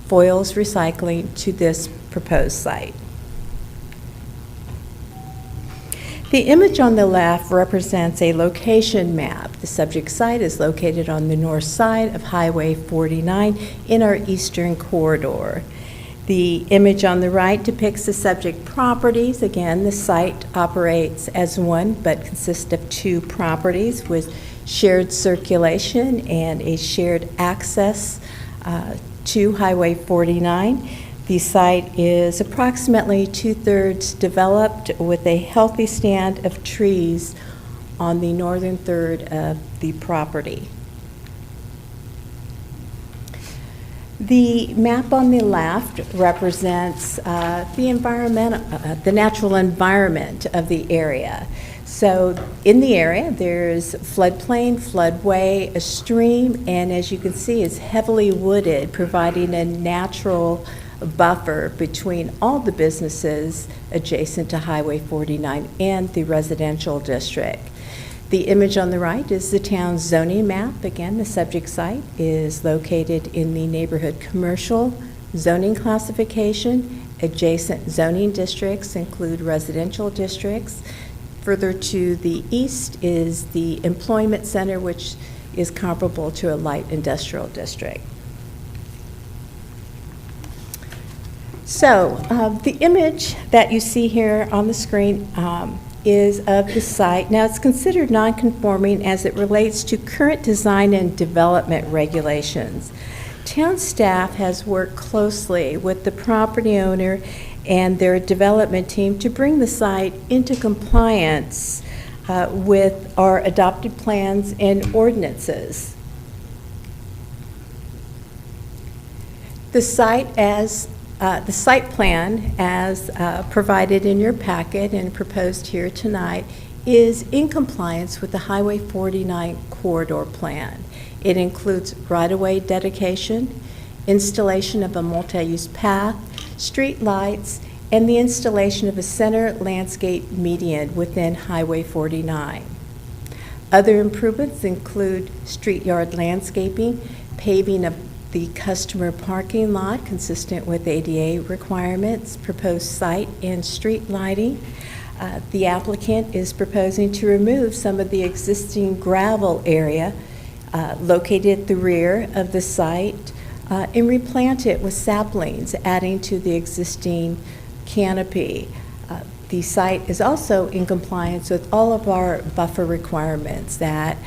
Foils Recycling, to this proposed site. The image on the left represents a location map. The subject site is located on the north side of Highway 49 in our eastern corridor. The image on the right depicts the subject properties. Again, the site operates as one but consists of 2 properties with shared circulation and a shared access to Highway 49. The site is approximately 2/3 developed with a healthy stand of trees on the northern third of the property. The map on the left represents the natural environment of the area. So in the area, there's floodplain, floodway, a stream, and as you can see, it's heavily wooded, providing a natural buffer between all the businesses adjacent to Highway 49 and the residential district. The image on the right is the town's zoning map. Again, the subject site is located in the neighborhood commercial zoning classification. Adjacent zoning districts include residential districts. Further to the east is the employment center, which is comparable to a light industrial district. So the image that you see here on the screen is of the site. Now, it's considered non-conforming as it relates to current design and development regulations. Town staff has worked closely with the property owner and their development team to bring the site into compliance with our adopted plans and ordinances. The site plan, as provided in your packet and proposed here tonight, is in compliance with the Highway 49 corridor plan. It includes right-of-way dedication, installation of a multi-use path, street lights, and the installation of a center landscape median within Highway 49. Other improvements include street yard landscaping, paving of the customer parking lot consistent with ADA requirements, proposed site and street lighting. The applicant is proposing to remove some of the existing gravel area located at the rear of the site and replant it with saplings, adding to the existing canopy. The site is also in compliance with all of our buffer requirements that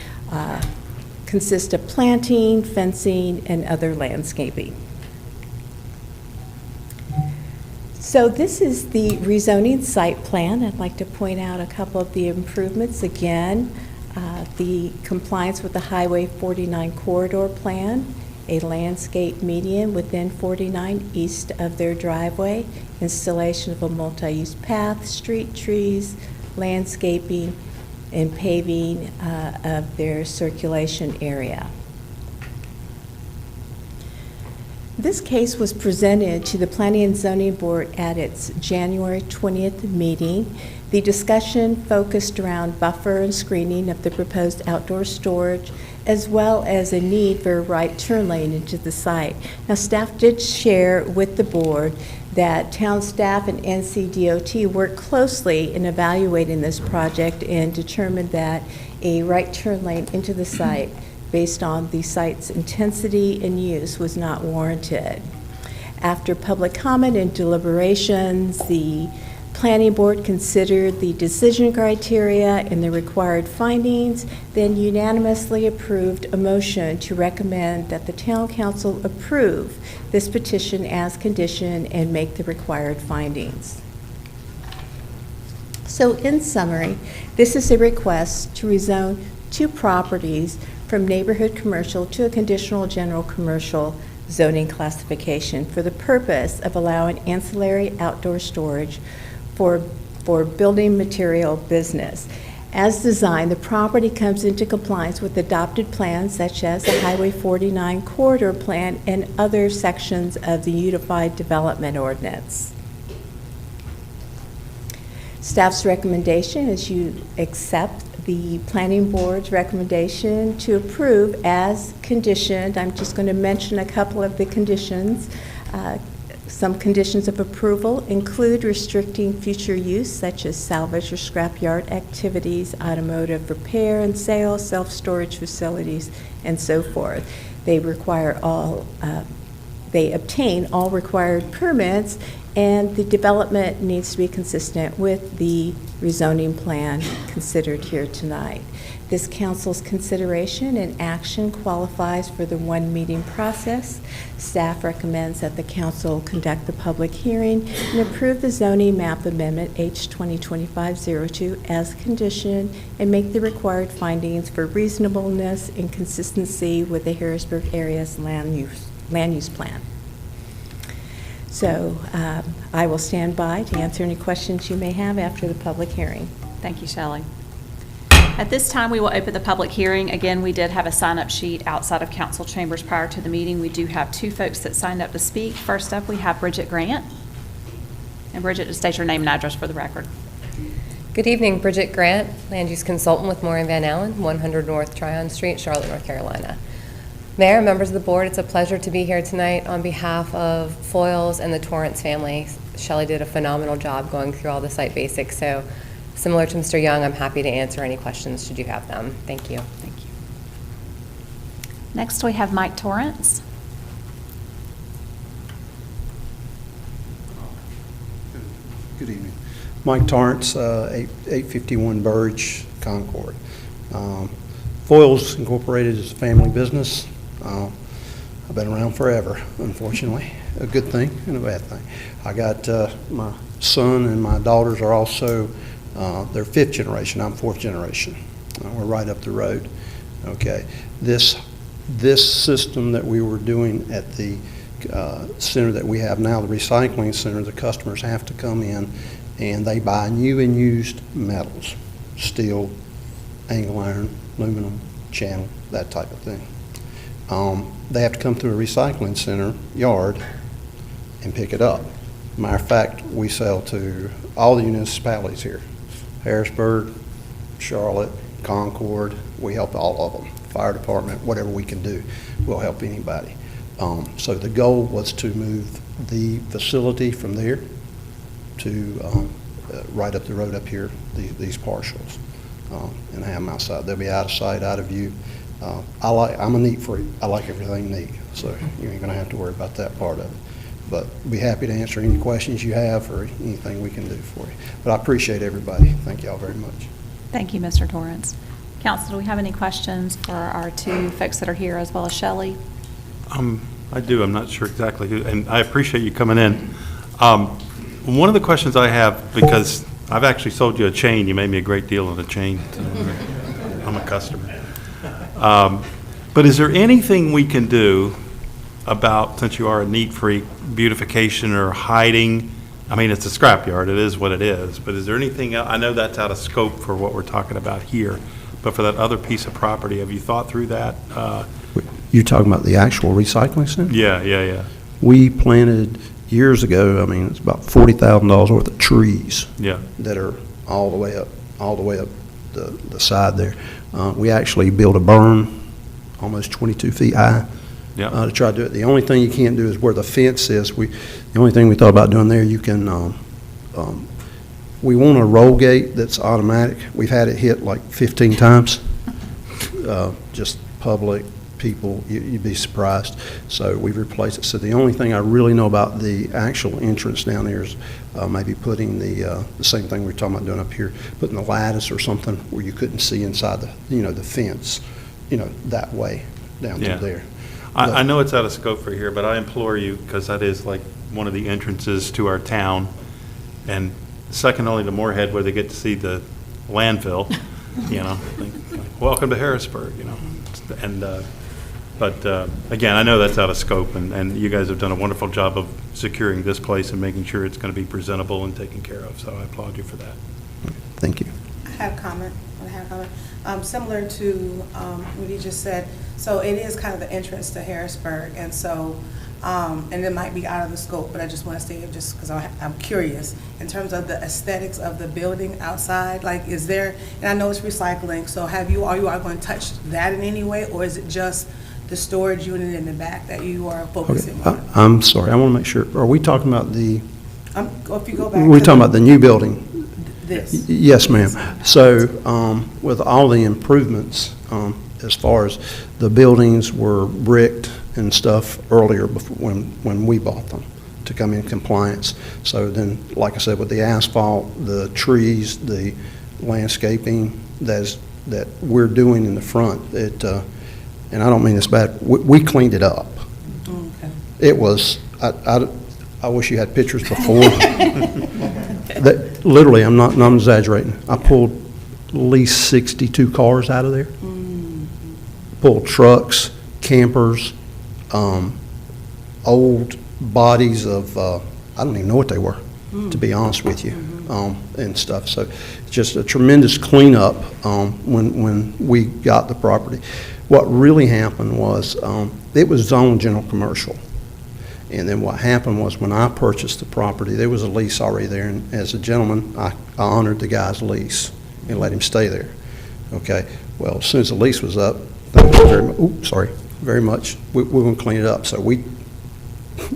consist of planting, fencing, and other landscaping. So this is the rezoning site plan. I'd like to point out a couple of the improvements. Again, the compliance with the Highway 49 corridor plan, a landscape median within 49 east of their driveway, installation of a multi-use path, street trees, landscaping, and paving of their circulation area. This case was presented to the Planning and Zoning Board at its January 20th meeting. The discussion focused around buffer and screening of the proposed outdoor storage, as well as a need for a right turn lane into the site. Now, staff did share with the board that town staff and NCDOT worked closely in evaluating this project and determined that a right turn lane into the site based on the site's intensity and use was not warranted. After public comment and deliberations, the Planning Board considered the decision criteria and the required findings, then unanimously approved a motion to recommend that the Town Council approve this petition as conditioned and make the required findings. So in summary, this is a request to rezone 2 properties from neighborhood commercial to a conditional general commercial zoning classification for the purpose of allowing ancillary outdoor storage for building material business. As designed, the property comes into compliance with adopted plans such as the Highway 49 Corridor Plan and other sections of the Unified Development Ordinance. Staff's recommendation is you accept the Planning Board's recommendation to approve as conditioned. I'm just going to mention a couple of the conditions. Some conditions of approval include restricting future use such as salvage or scrapyard activities, automotive repair and sale, self-storage facilities, and so forth. They obtain all required permits, and the development needs to be consistent with the rezoning plan considered here tonight. This council's consideration and action qualifies for the 1 meeting process. Staff recommends that the council conduct the public hearing and approve the zoning map amendment H 2025-02 as conditioned and make the required findings for reasonableness and consistency with the Harrisburg area's land use plan. So I will stand by to answer any questions you may have after the public hearing. Thank you, Shelley. At this time, we will open the public hearing. Again, we did have a sign-up sheet outside of council chambers prior to the meeting. We do have 2 folks that signed up to speak. First up, we have Bridget Grant. And Bridget, just state your name and address for the record. Good evening, Bridget Grant, Land Use Consultant with Moore & Van Allen, 100 North Tryon Street, Charlotte, North Carolina. Mayor, members of the board, it's a pleasure to be here tonight on behalf of Foyles and the Torrance family. Shelley did a phenomenal job going through all the site basics, so similar to Mr. Young, I'm happy to answer any questions should you have them. Thank you. Thank you. Next, we have Mike Torrance. Good evening. Mike Torrance, 851 Burridge, Concord. Foyles Incorporated is a family business. I've been around forever, unfortunately. A good thing and a bad thing. I got my son and my daughters are also, they're 5th generation. I'm 4th generation. We're right up the road. Okay. This system that we were doing at the center that we have now, the recycling center, the customers have to come in and they buy new and used metals, steel, angle iron, aluminum, channel, that type of thing. They have to come through a recycling center yard and pick it up. Matter of fact, we sell to all the municipalities here. Harrisburg, Charlotte, Concord, we help all of them. Fire department, whatever we can do, we'll help anybody. So the goal was to move the facility from there to right up the road up here, these parcels, and have them outside. They'll be out of sight, out of view. I'm a neat freak. I like everything neat, so you ain't gonna have to worry about that part of it. But be happy to answer any questions you have or anything we can do for you. But I appreciate everybody. Thank y'all very much. Thank you, Mr. Torrance. Council, do we have any questions for our 2 folks that are here, as well as Shelley? I do. I'm not sure exactly who, and I appreciate you coming in. One of the questions I have, because I've actually sold you a chain, you made me a great deal on a chain. So I'm a customer. But is there anything we can do about, since you are a neat freak, beautification or hiding? I mean, it's a scrapyard. It is what it is. But is there anything else? I know that's out of scope for what we're talking about here. But for that other piece of property, have you thought through that? You're talking about the actual recycling center? Yeah. We planted years ago, I mean, it's about $40,000 worth of trees. Yeah. That are all the way up the side there. We actually built a berm almost 22 feet high. Yeah. To try to do it. The only thing you can't do is where the fence is. The only thing we thought about doing there, you can, we want a roll gate that's automatic. We've had it hit like 15 times. Just public, people, you'd be surprised. So we've replaced it. So the only thing I really know about the actual entrance down there is maybe putting the same thing we were talking about doing up here, putting the lattice or something where you couldn't see inside the fence, that way down Yeah. to there. I know it's out of scope for here, but I implore you, because that is like one of the entrances to our town, and second only to Moorhead, where they get to see the landfill, like, welcome to Harrisburg, and, but again, I know that's out of scope, and you guys have done a wonderful job of securing this place and making sure it's going to be presentable and taken care of, so I applaud you for that. Thank you. I have a comment. Similar to what you just said, so it is kind of the entrance to Harrisburg, and so, and it might be out of the scope, but I just want to say it just because I'm curious, in terms of the aesthetics of the building outside, like is there, and I know it's recycling, so are you going to touch that in any way, or is it just the storage unit in the back that you are focusing on? I'm sorry, I want to make sure, are we talking about If you go back we're to talking about the new building? this. Yes, ma'am. So with all the improvements, as far as the buildings were bricked and stuff earlier when we bought them to come in compliance. So then, like I said, with the asphalt, the trees, the landscaping that we're doing in the front, and I don't mean this bad, we cleaned it up. Okay. It was, I wish you had pictures before. Literally, I'm not exaggerating. I pulled at least 62 cars out of there. Pulled trucks, campers, old bodies of, I don't even know what they were, to be honest with you, and stuff. So just a tremendous cleanup when we got the property. What really happened was it was zoned general commercial. And then what happened was when I purchased the property, there was a lease already there. And as a gentleman, I honored the guy's lease and let him stay there. Okay. Well, as soon as the lease was up, thank you very much. We're going to clean it up. So we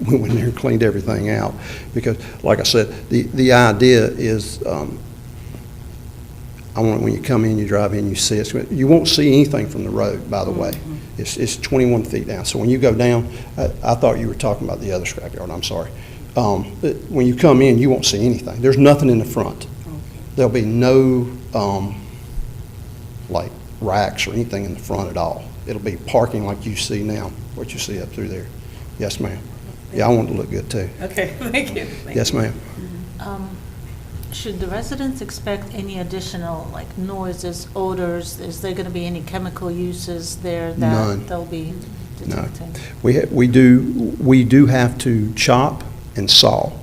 went in there and cleaned everything out because, like I said, the idea is I want when you come in, you drive in, you see it. You won't see anything from the road, by the way. It's 21 feet down. So when you go down, I thought you were talking about the other scrapyard. I'm sorry. When you come in, you won't see anything. There's nothing in the front. There'll be no like racks or anything in the front at all. It'll be parking like you see now, what you see up through there. Yes, ma'am. Yeah, I want it to look good too. Okay, thank you. Yes, ma'am. Should the residents expect any additional, like, noises, odors? Is there going to be any chemical uses there None. that they'll be detecting? No. We do have to chop and saw,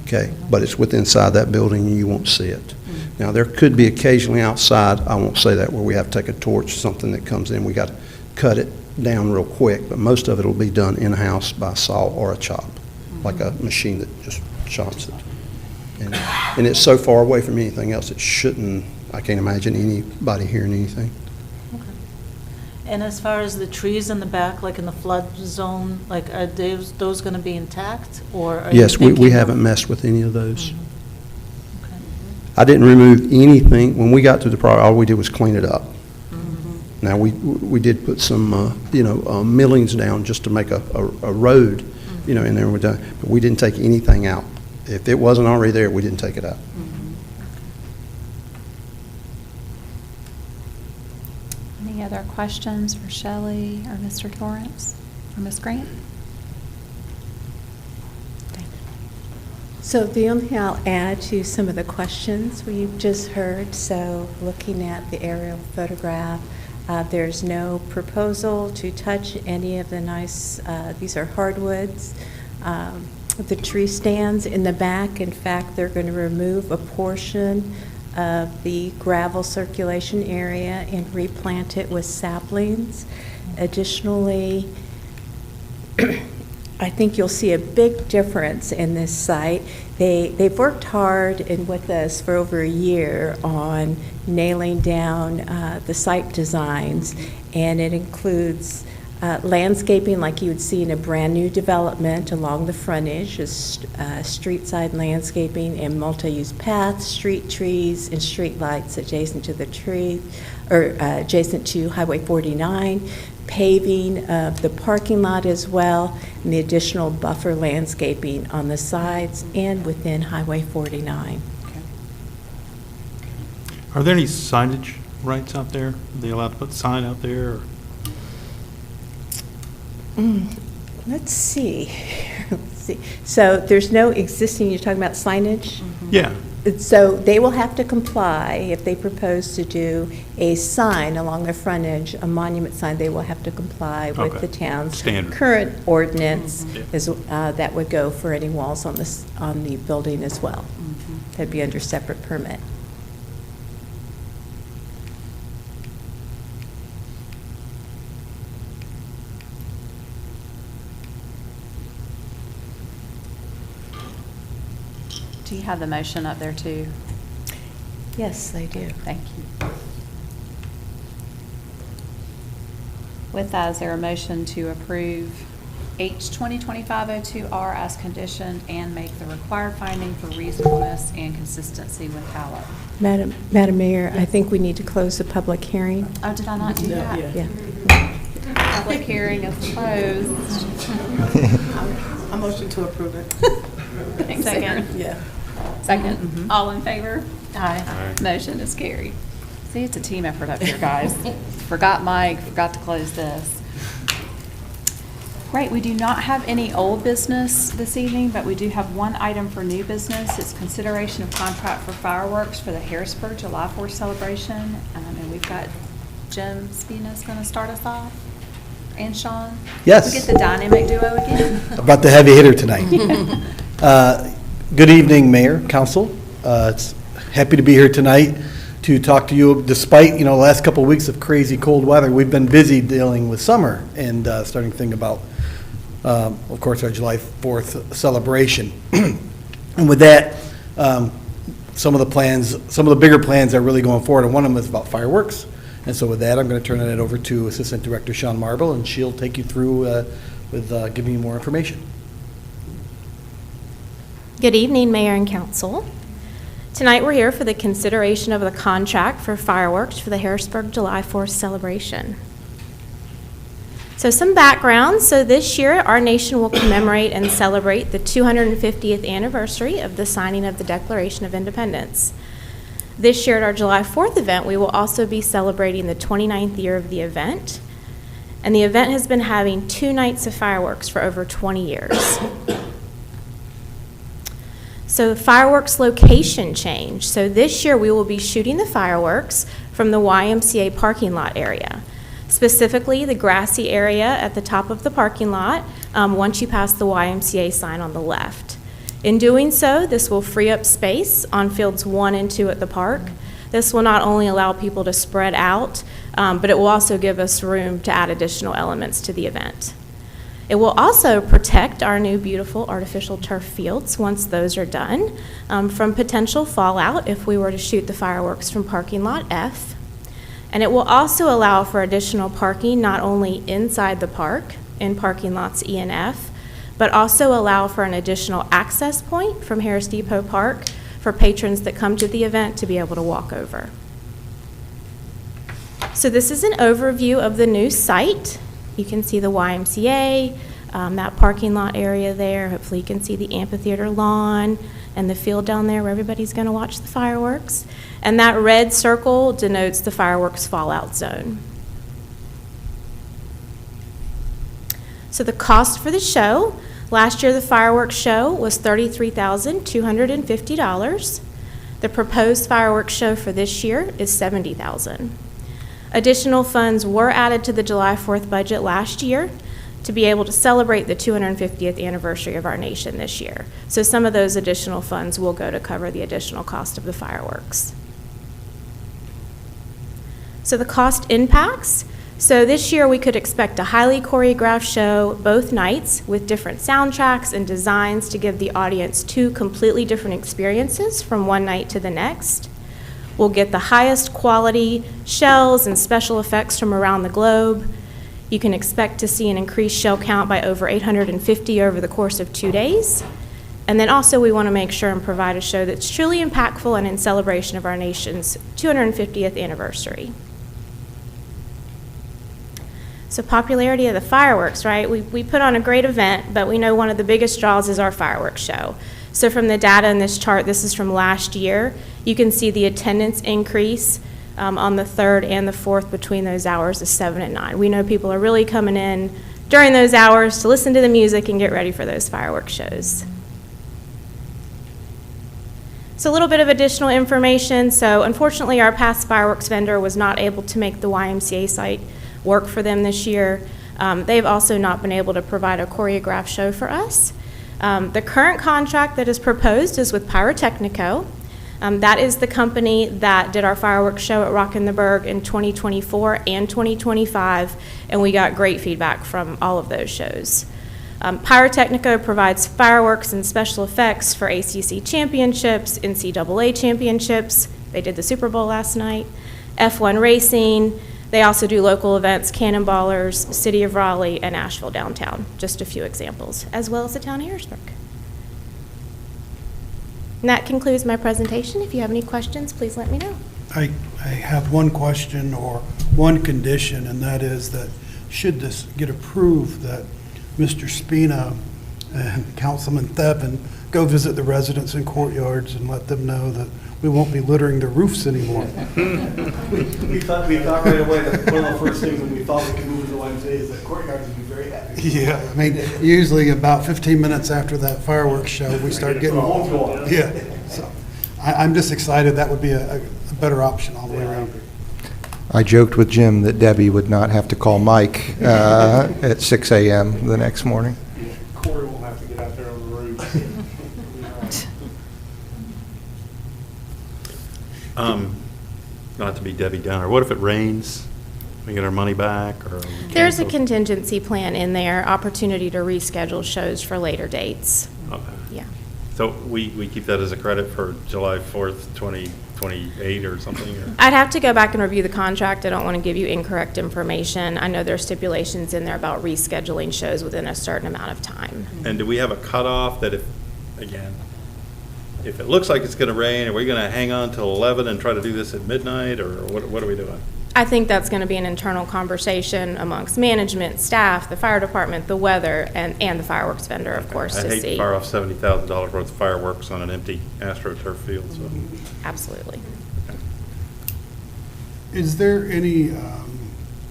okay? But it's within inside that building and you won't see it. Now, there could be occasionally outside, I won't say that, where we have to take a torch, something that comes in, we got to cut it down real quick, but most of it will be done in-house by saw or a chop, like a machine that just chops it. And it's so far away from anything else, it shouldn't, I can't imagine anybody hearing anything. And as far as the trees in the back, like in the flood zone, like, are those going to be intact, or are you Yes, we thinking haven't of- messed with any of those. I didn't remove anything. When we got to the property, all we did was clean it up. Now, we did put some, millings down just to make a road, in there. We're done. But we didn't take anything out. If it wasn't already there, we didn't take it out. Any other questions for Shelley or Mr. Torrance or Ms. Grant? So the only thing I'll add to some of the questions we've just heard, so looking at the aerial photograph, there's no proposal to touch any of the nice, these are hardwoods. The tree stands in the back, in fact, they're going to remove a portion of the gravel circulation area and replant it with saplings. Additionally, I think you'll see a big difference in this site. They've worked hard and with us for over a year on nailing down the site designs, and it includes landscaping like you would see in a brand-new development along the frontage, street-side landscaping and multi-use paths, street trees, and street lights adjacent to the tree, or adjacent to Highway 49, paving of the parking lot as well, and the additional buffer landscaping on the sides and within Highway 49. Are there any signage rights out there? Are they allowed to put a sign out there? Or? Let's see. Let's see. So there's no existing, you're talking about signage? Yeah. So they will have to comply if they propose to do a sign along the frontage, a monument sign, they will have to comply with Okay. the town's Standard. current ordinance Yeah. that would go for any walls on the building as well. That'd be under separate permit. Do you have the motion up there too? Yes, they do. Thank you. With that, is there a motion to approve H 2025-02R as conditioned and make the required finding for reasonableness and consistency with HALO? Madam Mayor, I think we need to close the public hearing. Oh, did I not do that? Yeah. Public hearing is closed. I motion to approve it. Thanks, Aaron. Yeah. Second. All in favor? Aye. Motion is carried. See, it's a team effort up here, guys. Forgot Mike, forgot to close this. Great, we do not have any old business this evening, but we do have one item for new business. It's consideration of contract for fireworks for the Harrisburg July 4th celebration. And we've got Jim Spinas going to start us off, and Sean. Yes. We get the dynamic duo again. About the heavy hitter tonight. Good evening, Mayor, Council. It's happy to be here tonight to talk to you. Despite, the last couple of weeks of crazy cold weather, we've been busy dealing with summer and starting to think about, of course, our July 4th celebration. And with that, some of the bigger plans are really going forward, and one of them is about fireworks. And so with that, I'm going to turn it over to Assistant Director Sean Marble, and she'll take you through with giving you more information. Good evening, Mayor and Council. Tonight we're here for the consideration of the contract for fireworks for the Harrisburg July 4th celebration. So some background. So this year our nation will commemorate and celebrate the 250th anniversary of the signing of the Declaration of Independence. This year at our July 4th event, we will also be celebrating the 29th year of the event. And the event has been having 2 nights of fireworks for over 20 years. So fireworks location change. So this year we will be shooting the fireworks from the YMCA parking lot area, specifically the grassy area at the top of the parking lot once you pass the YMCA sign on the left. In doing so, this will free up space on fields 1 and 2 at the park. This will not only allow people to spread out, but it will also give us room to add additional elements to the event. It will also protect our new beautiful artificial turf fields once those are done from potential fallout if we were to shoot the fireworks from parking lot F. And it will also allow for additional parking not only inside the park in parking lots E and F, but also allow for an additional access point from Harris Depot Park for patrons that come to the event to be able to walk over. So this is an overview of the new site. You can see the YMCA, that parking lot area there. Hopefully you can see the amphitheater lawn and the field down there where everybody's going to watch the fireworks. And that red circle denotes the fireworks fallout zone. So the cost for the show, last year the fireworks show was $33,250. The proposed fireworks show for this year is $70,000. Additional funds were added to the July 4th budget last year to be able to celebrate the 250th anniversary of our nation this year. So some of those additional funds will go to cover the additional cost of the fireworks. So the cost impacts. So this year, we could expect a highly choreographed show both nights with different soundtracks and designs to give the audience two completely different experiences from one night to the next. We'll get the highest quality shells and special effects from around the globe. You can expect to see an increased shell count by over 850 over the course of 2 days. And then also, we want to make sure and provide a show that's truly impactful and in celebration of our nation's 250th anniversary. So popularity of the fireworks, right? We put on a great event, but we know one of the biggest draws is our fireworks show. So from the data in this chart, this is from last year, you can see the attendance increase on the 3rd and the 4th between those hours of 7 and 9. We know people are really coming in during those hours to listen to the music and get ready for those fireworks shows. So a little bit of additional information. So unfortunately, our past fireworks vendor was not able to make the YMCA site work for them this year. They've also not been able to provide a choreographed show for us. The current contract that is proposed is with Pyrotechnico. That is the company that did our fireworks show at Rock in the Berg in 2024 and 2025, and we got great feedback from all of those shows. Pyrotechnico provides fireworks and special effects for ACC championships, NCAA championships. They did the Super Bowl last night, F1 racing. They also do local events, Cannonballers, City of Raleigh, and Asheville Downtown, just a few examples, as well as the town of Harrisburg. And that concludes my presentation. If you have any questions, please let me know. I have one question or one condition, and that is that should this get approved, that Mr. Spina and Councilman Thevin go visit the residents in courtyards and let them know that we won't be littering the roofs anymore. We thought right away that one of the first things when we thought we could move to the YMCA is that courtyards would be very happy. Yeah, I mean, usually about 15 minutes after that fireworks show, we start getting. Yeah, so I'm just excited that would be a better option all the way around. I joked with Jim that Debbie would not have to call Mike at 6 a.m. the next morning. Corey won't have to get out there on the roof. Not to be Debbie Downer, what if it rains? We get our money back, or? There's a contingency plan in there, opportunity to reschedule shows for later dates. Okay. Yeah. So we keep that as a credit for July 4th, 2028 or something? Or? I'd have to go back and review the contract. I don't want to give you incorrect information. I know there are stipulations in there about rescheduling shows within a certain amount of time. And do we have a cutoff that if it looks like it's going to rain, are we going to hang on till 11 and try to do this at midnight, or what are we doing? I think that's going to be an internal conversation amongst management, staff, the fire department, the weather, and the fireworks vendor, of course, I to hate see. to fire off $70,000 worth of fireworks on an empty AstroTurf field, so. Absolutely. Is there any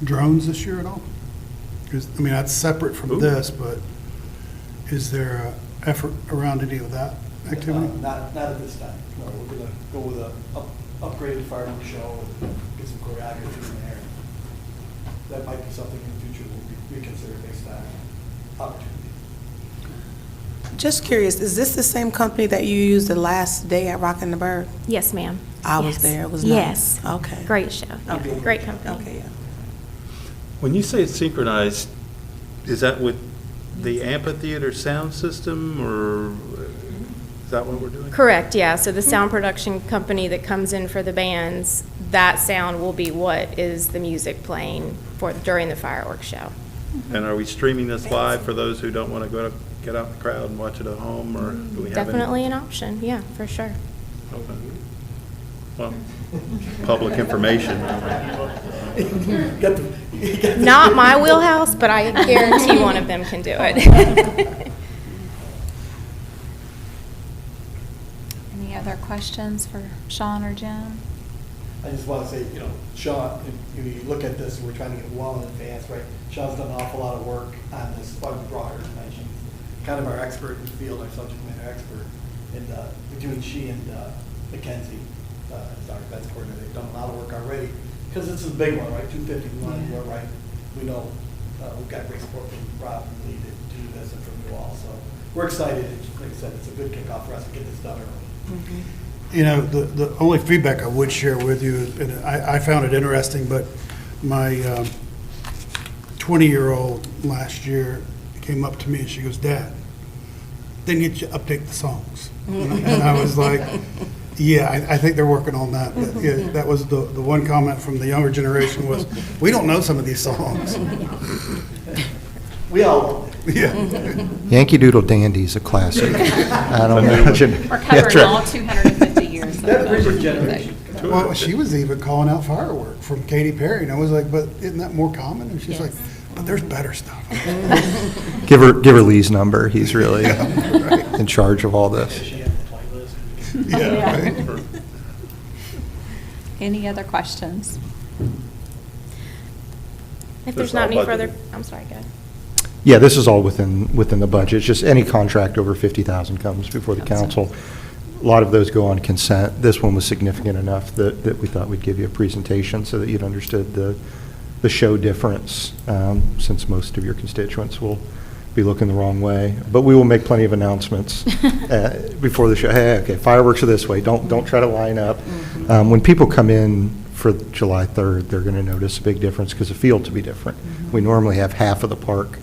drones this year at all? 'Cause, I mean, that's separate from this, but is there an effort around any of that activity? Not at this time. No, we're going to go with a upgraded fireworks show and get some choreography in there. That might be something in the future we'll reconsider based on opportunity. Just curious, is this the same company that you used the last day at Rock in the Berg? Yes, ma'am. I was Yes. there. It was Yes. nice. Okay. Great show. Yeah. Okay. Great company. Okay, yeah. When you say it's synchronized, is that with the amphitheater sound system, or is that what we're doing? Correct, yeah. So the sound production company that comes in for the bands, that sound will be what is the music playing during the fireworks show. And are we streaming this live for those who don't want to get out in the crowd and watch it at home, or do we have any? Definitely an option, yeah, for sure. Okay. Well, public information. Not my wheelhouse, but I guarantee one of them can do it. Any other questions for Sean or Jim? I just want to say, Sean, if you look at this, we're trying to get well in advance, right? Sean's done an awful lot of work on this, why we brought her tonight. She's kind of our expert in the field, our subject matter expert. And between she and Mackenzie, as our events coordinator, they've done a lot of work already. Because it's a big one, right? 250, we want to do it right. We know we've got great support from Rob and Lee to do this and from you all. So we're excited. Like I said, it's a good kickoff for us to get this done early. Mm-hmm. The only feedback I would share with you, and I found it interesting, but my 20-year-old last year came up to me and she goes, "Dad, didn't get you to update the songs." And I was like, yeah, I think they're working on that. But, yeah, that was the one comment from the younger generation was, we don't know some of these songs. We all. Yeah. Yankee Doodle Dandy is a classic. I don't imagine. We're covering all 250 years. of That bridge of music. generation. Well, she was even calling out Firework from Katy Perry, and I was like, but isn't that more common? And she's like, but there's better stuff. Give her Lee's number. He's really in charge of all this. Yeah, right. Any other questions? If there's not any further, I'm sorry, go ahead. Yeah, this is all within the budget. It's just any contract over 50,000 comes before the council. A lot of those go on consent. This one was significant enough that we thought we'd give you a presentation so that you'd understood the show difference, since most of your constituents will be looking the wrong way. But we will make plenty of announcements before the show. Hey, okay, fireworks are this way. Don't try to line up. When people come in for July 3rd, they're going to notice a big difference because the fields will be different. We normally have half of the park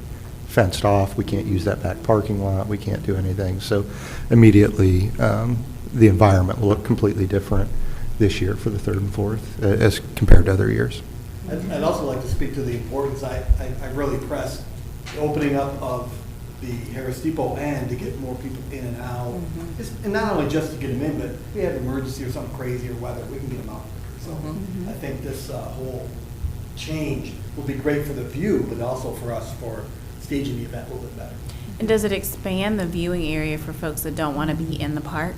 fenced off. We can't use that back parking lot. We can't do anything. So immediately, the environment will look completely different this year for the 3rd and 4th as compared to other years. I'd also like to speak to the importance. I really pressed the opening up of the Harris Depot and to get more people in and out. And not only just to get them in, but if we have an emergency or something crazy or weather, we can get them out quicker. So I think this whole change will be great for the view, but also for us for staging the event a little bit better. And does it expand the viewing area for folks that don't want to be in the park?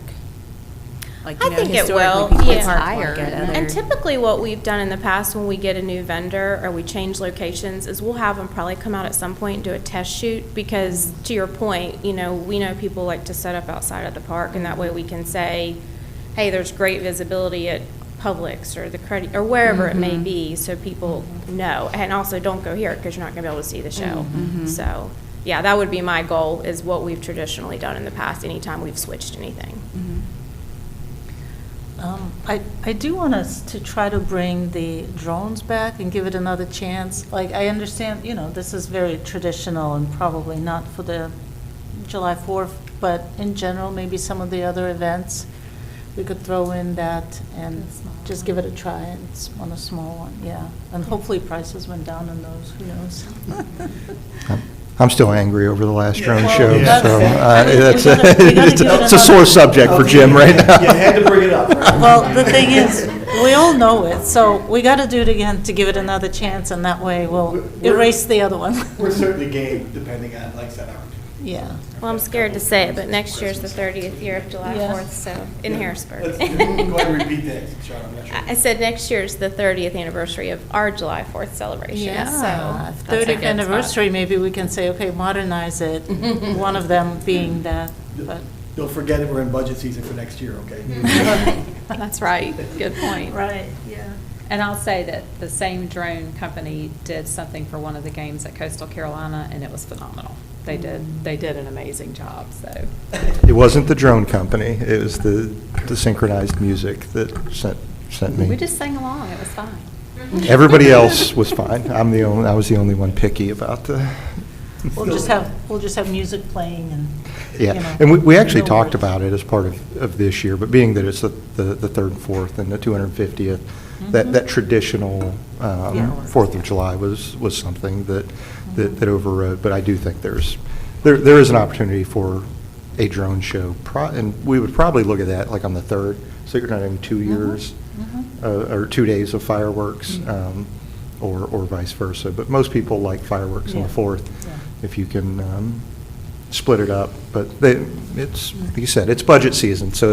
Like, I think it will, historically, people yeah. park like at other- And typically what we've done in the past when we get a new vendor or we change locations is we'll have them probably come out at some point and do a test shoot because to your point, we know people like to set up outside of the park and that way we can say, hey, there's great visibility at Publix or the credit or wherever it may be so people know. And also don't go here because you're not going to be able to see the show. So, yeah, that would be my goal is what we've traditionally done in the past anytime we've switched anything. I do want us to try to bring the drones back and give it another chance. Like, I understand, this is very traditional and probably not for the July 4th, but in general, maybe some of the other events, we could throw in that and just give it a try. It's on a small one, yeah. And hopefully prices went down on those, who knows? I'm still angry over the last drone Well, show, yeah. so We gotta give it it's a sore subject for Jim right now. You had to bring it up, right? Well, the thing is, we all know it, so we got to do it again to give it another chance, and that way we'll erase the other one. We're certainly game, depending on, like I said, our Yeah. Well, I'm scared to say it, but next year's the 30th year of July Yeah. 4th, so in Harrisburg. Let's go ahead and repeat that, Charlotte. I'm not sure. I said next year's the 30th anniversary of our July 4th celebration. Yeah, so that's a 30th good spot. anniversary, maybe we can say, okay, modernize it, one of them being that, but. Don't forget that we're in budget season for next year, okay? That's right. Good point. Right, yeah. And I'll say that the same drone company did something for one of the games at Coastal Carolina, and it was phenomenal. They did an amazing job, so. It wasn't the drone company, it was the synchronized music that sent me. We just sang along, it was fine. Everybody else was fine. I was the only one picky about the. We'll just have music playing and, Yeah, and we actually no talked words. about it as part of this year, but being that it's the 3rd and 4th and the 250th, that traditional 4th of July was something that overrode. But I do think there is an opportunity for a drone show, and we would probably look at that like on the 3rd, so you're not having 2 years or 2 days of fireworks, or vice versa. But most people like fireworks on the 4th, if you can split it up. But it's, like you said, it's budget season, so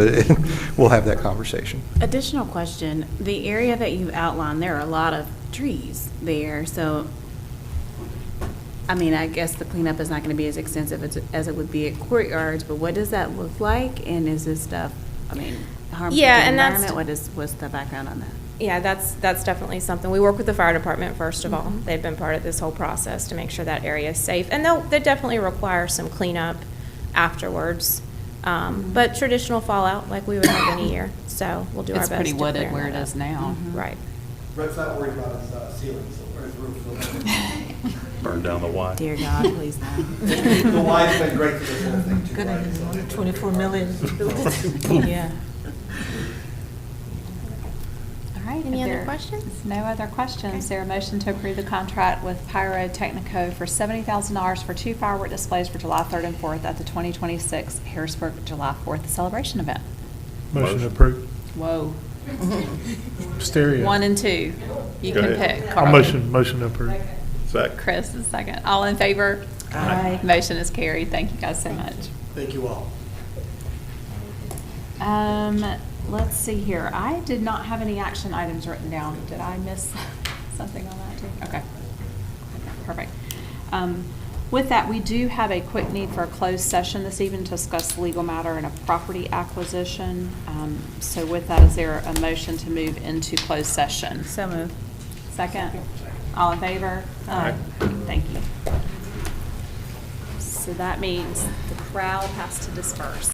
we'll have that conversation. Additional question, the area that you outlined, there are a lot of trees there, so, I mean, I guess the cleanup is not going to be as extensive as it would be at courtyards, but what does that look like? And is this stuff, harmful to the and that's- environment? What's the background on that? Yeah, that's definitely something. We work with the fire department, first of all. They've been part of this whole process to make sure that area is safe. And they definitely require some cleanup afterwards. But traditional fallout, like we would have any year. So we'll do our It's best pretty to wooded clear where that it is up. now. Right. Brett's not worried about his ceilings or his roof. Burn down the Y. Dear God, please no. The Y's been great for this whole thing, too. Good, right? So- 24 million. Yeah. All right. Any if other there questions? is No other questions. Is there a motion to approve the contract with Pyrotechnico for $70,000 for 2 firework displays for July 3rd and 4th at the 2026 Harrisburg July 4th celebration event? Motion approved. Whoa. Stereo. 1 and 2. You Go can ahead. pick. I'll Carly. motion approved. Second. Chris is second. All in favor? Aye. Motion is carried. Thank you guys so much. Thank you all. Let's see here. I did not have any action items written down. Did I miss something on that too? Okay. Perfect. With that, we do have a quick need for a closed session this evening to discuss legal matter and a property acquisition. So with that, is there a motion to move into closed session? So moved. Second? All in favor? Aye. Thank you. So that means the crowd has to disperse.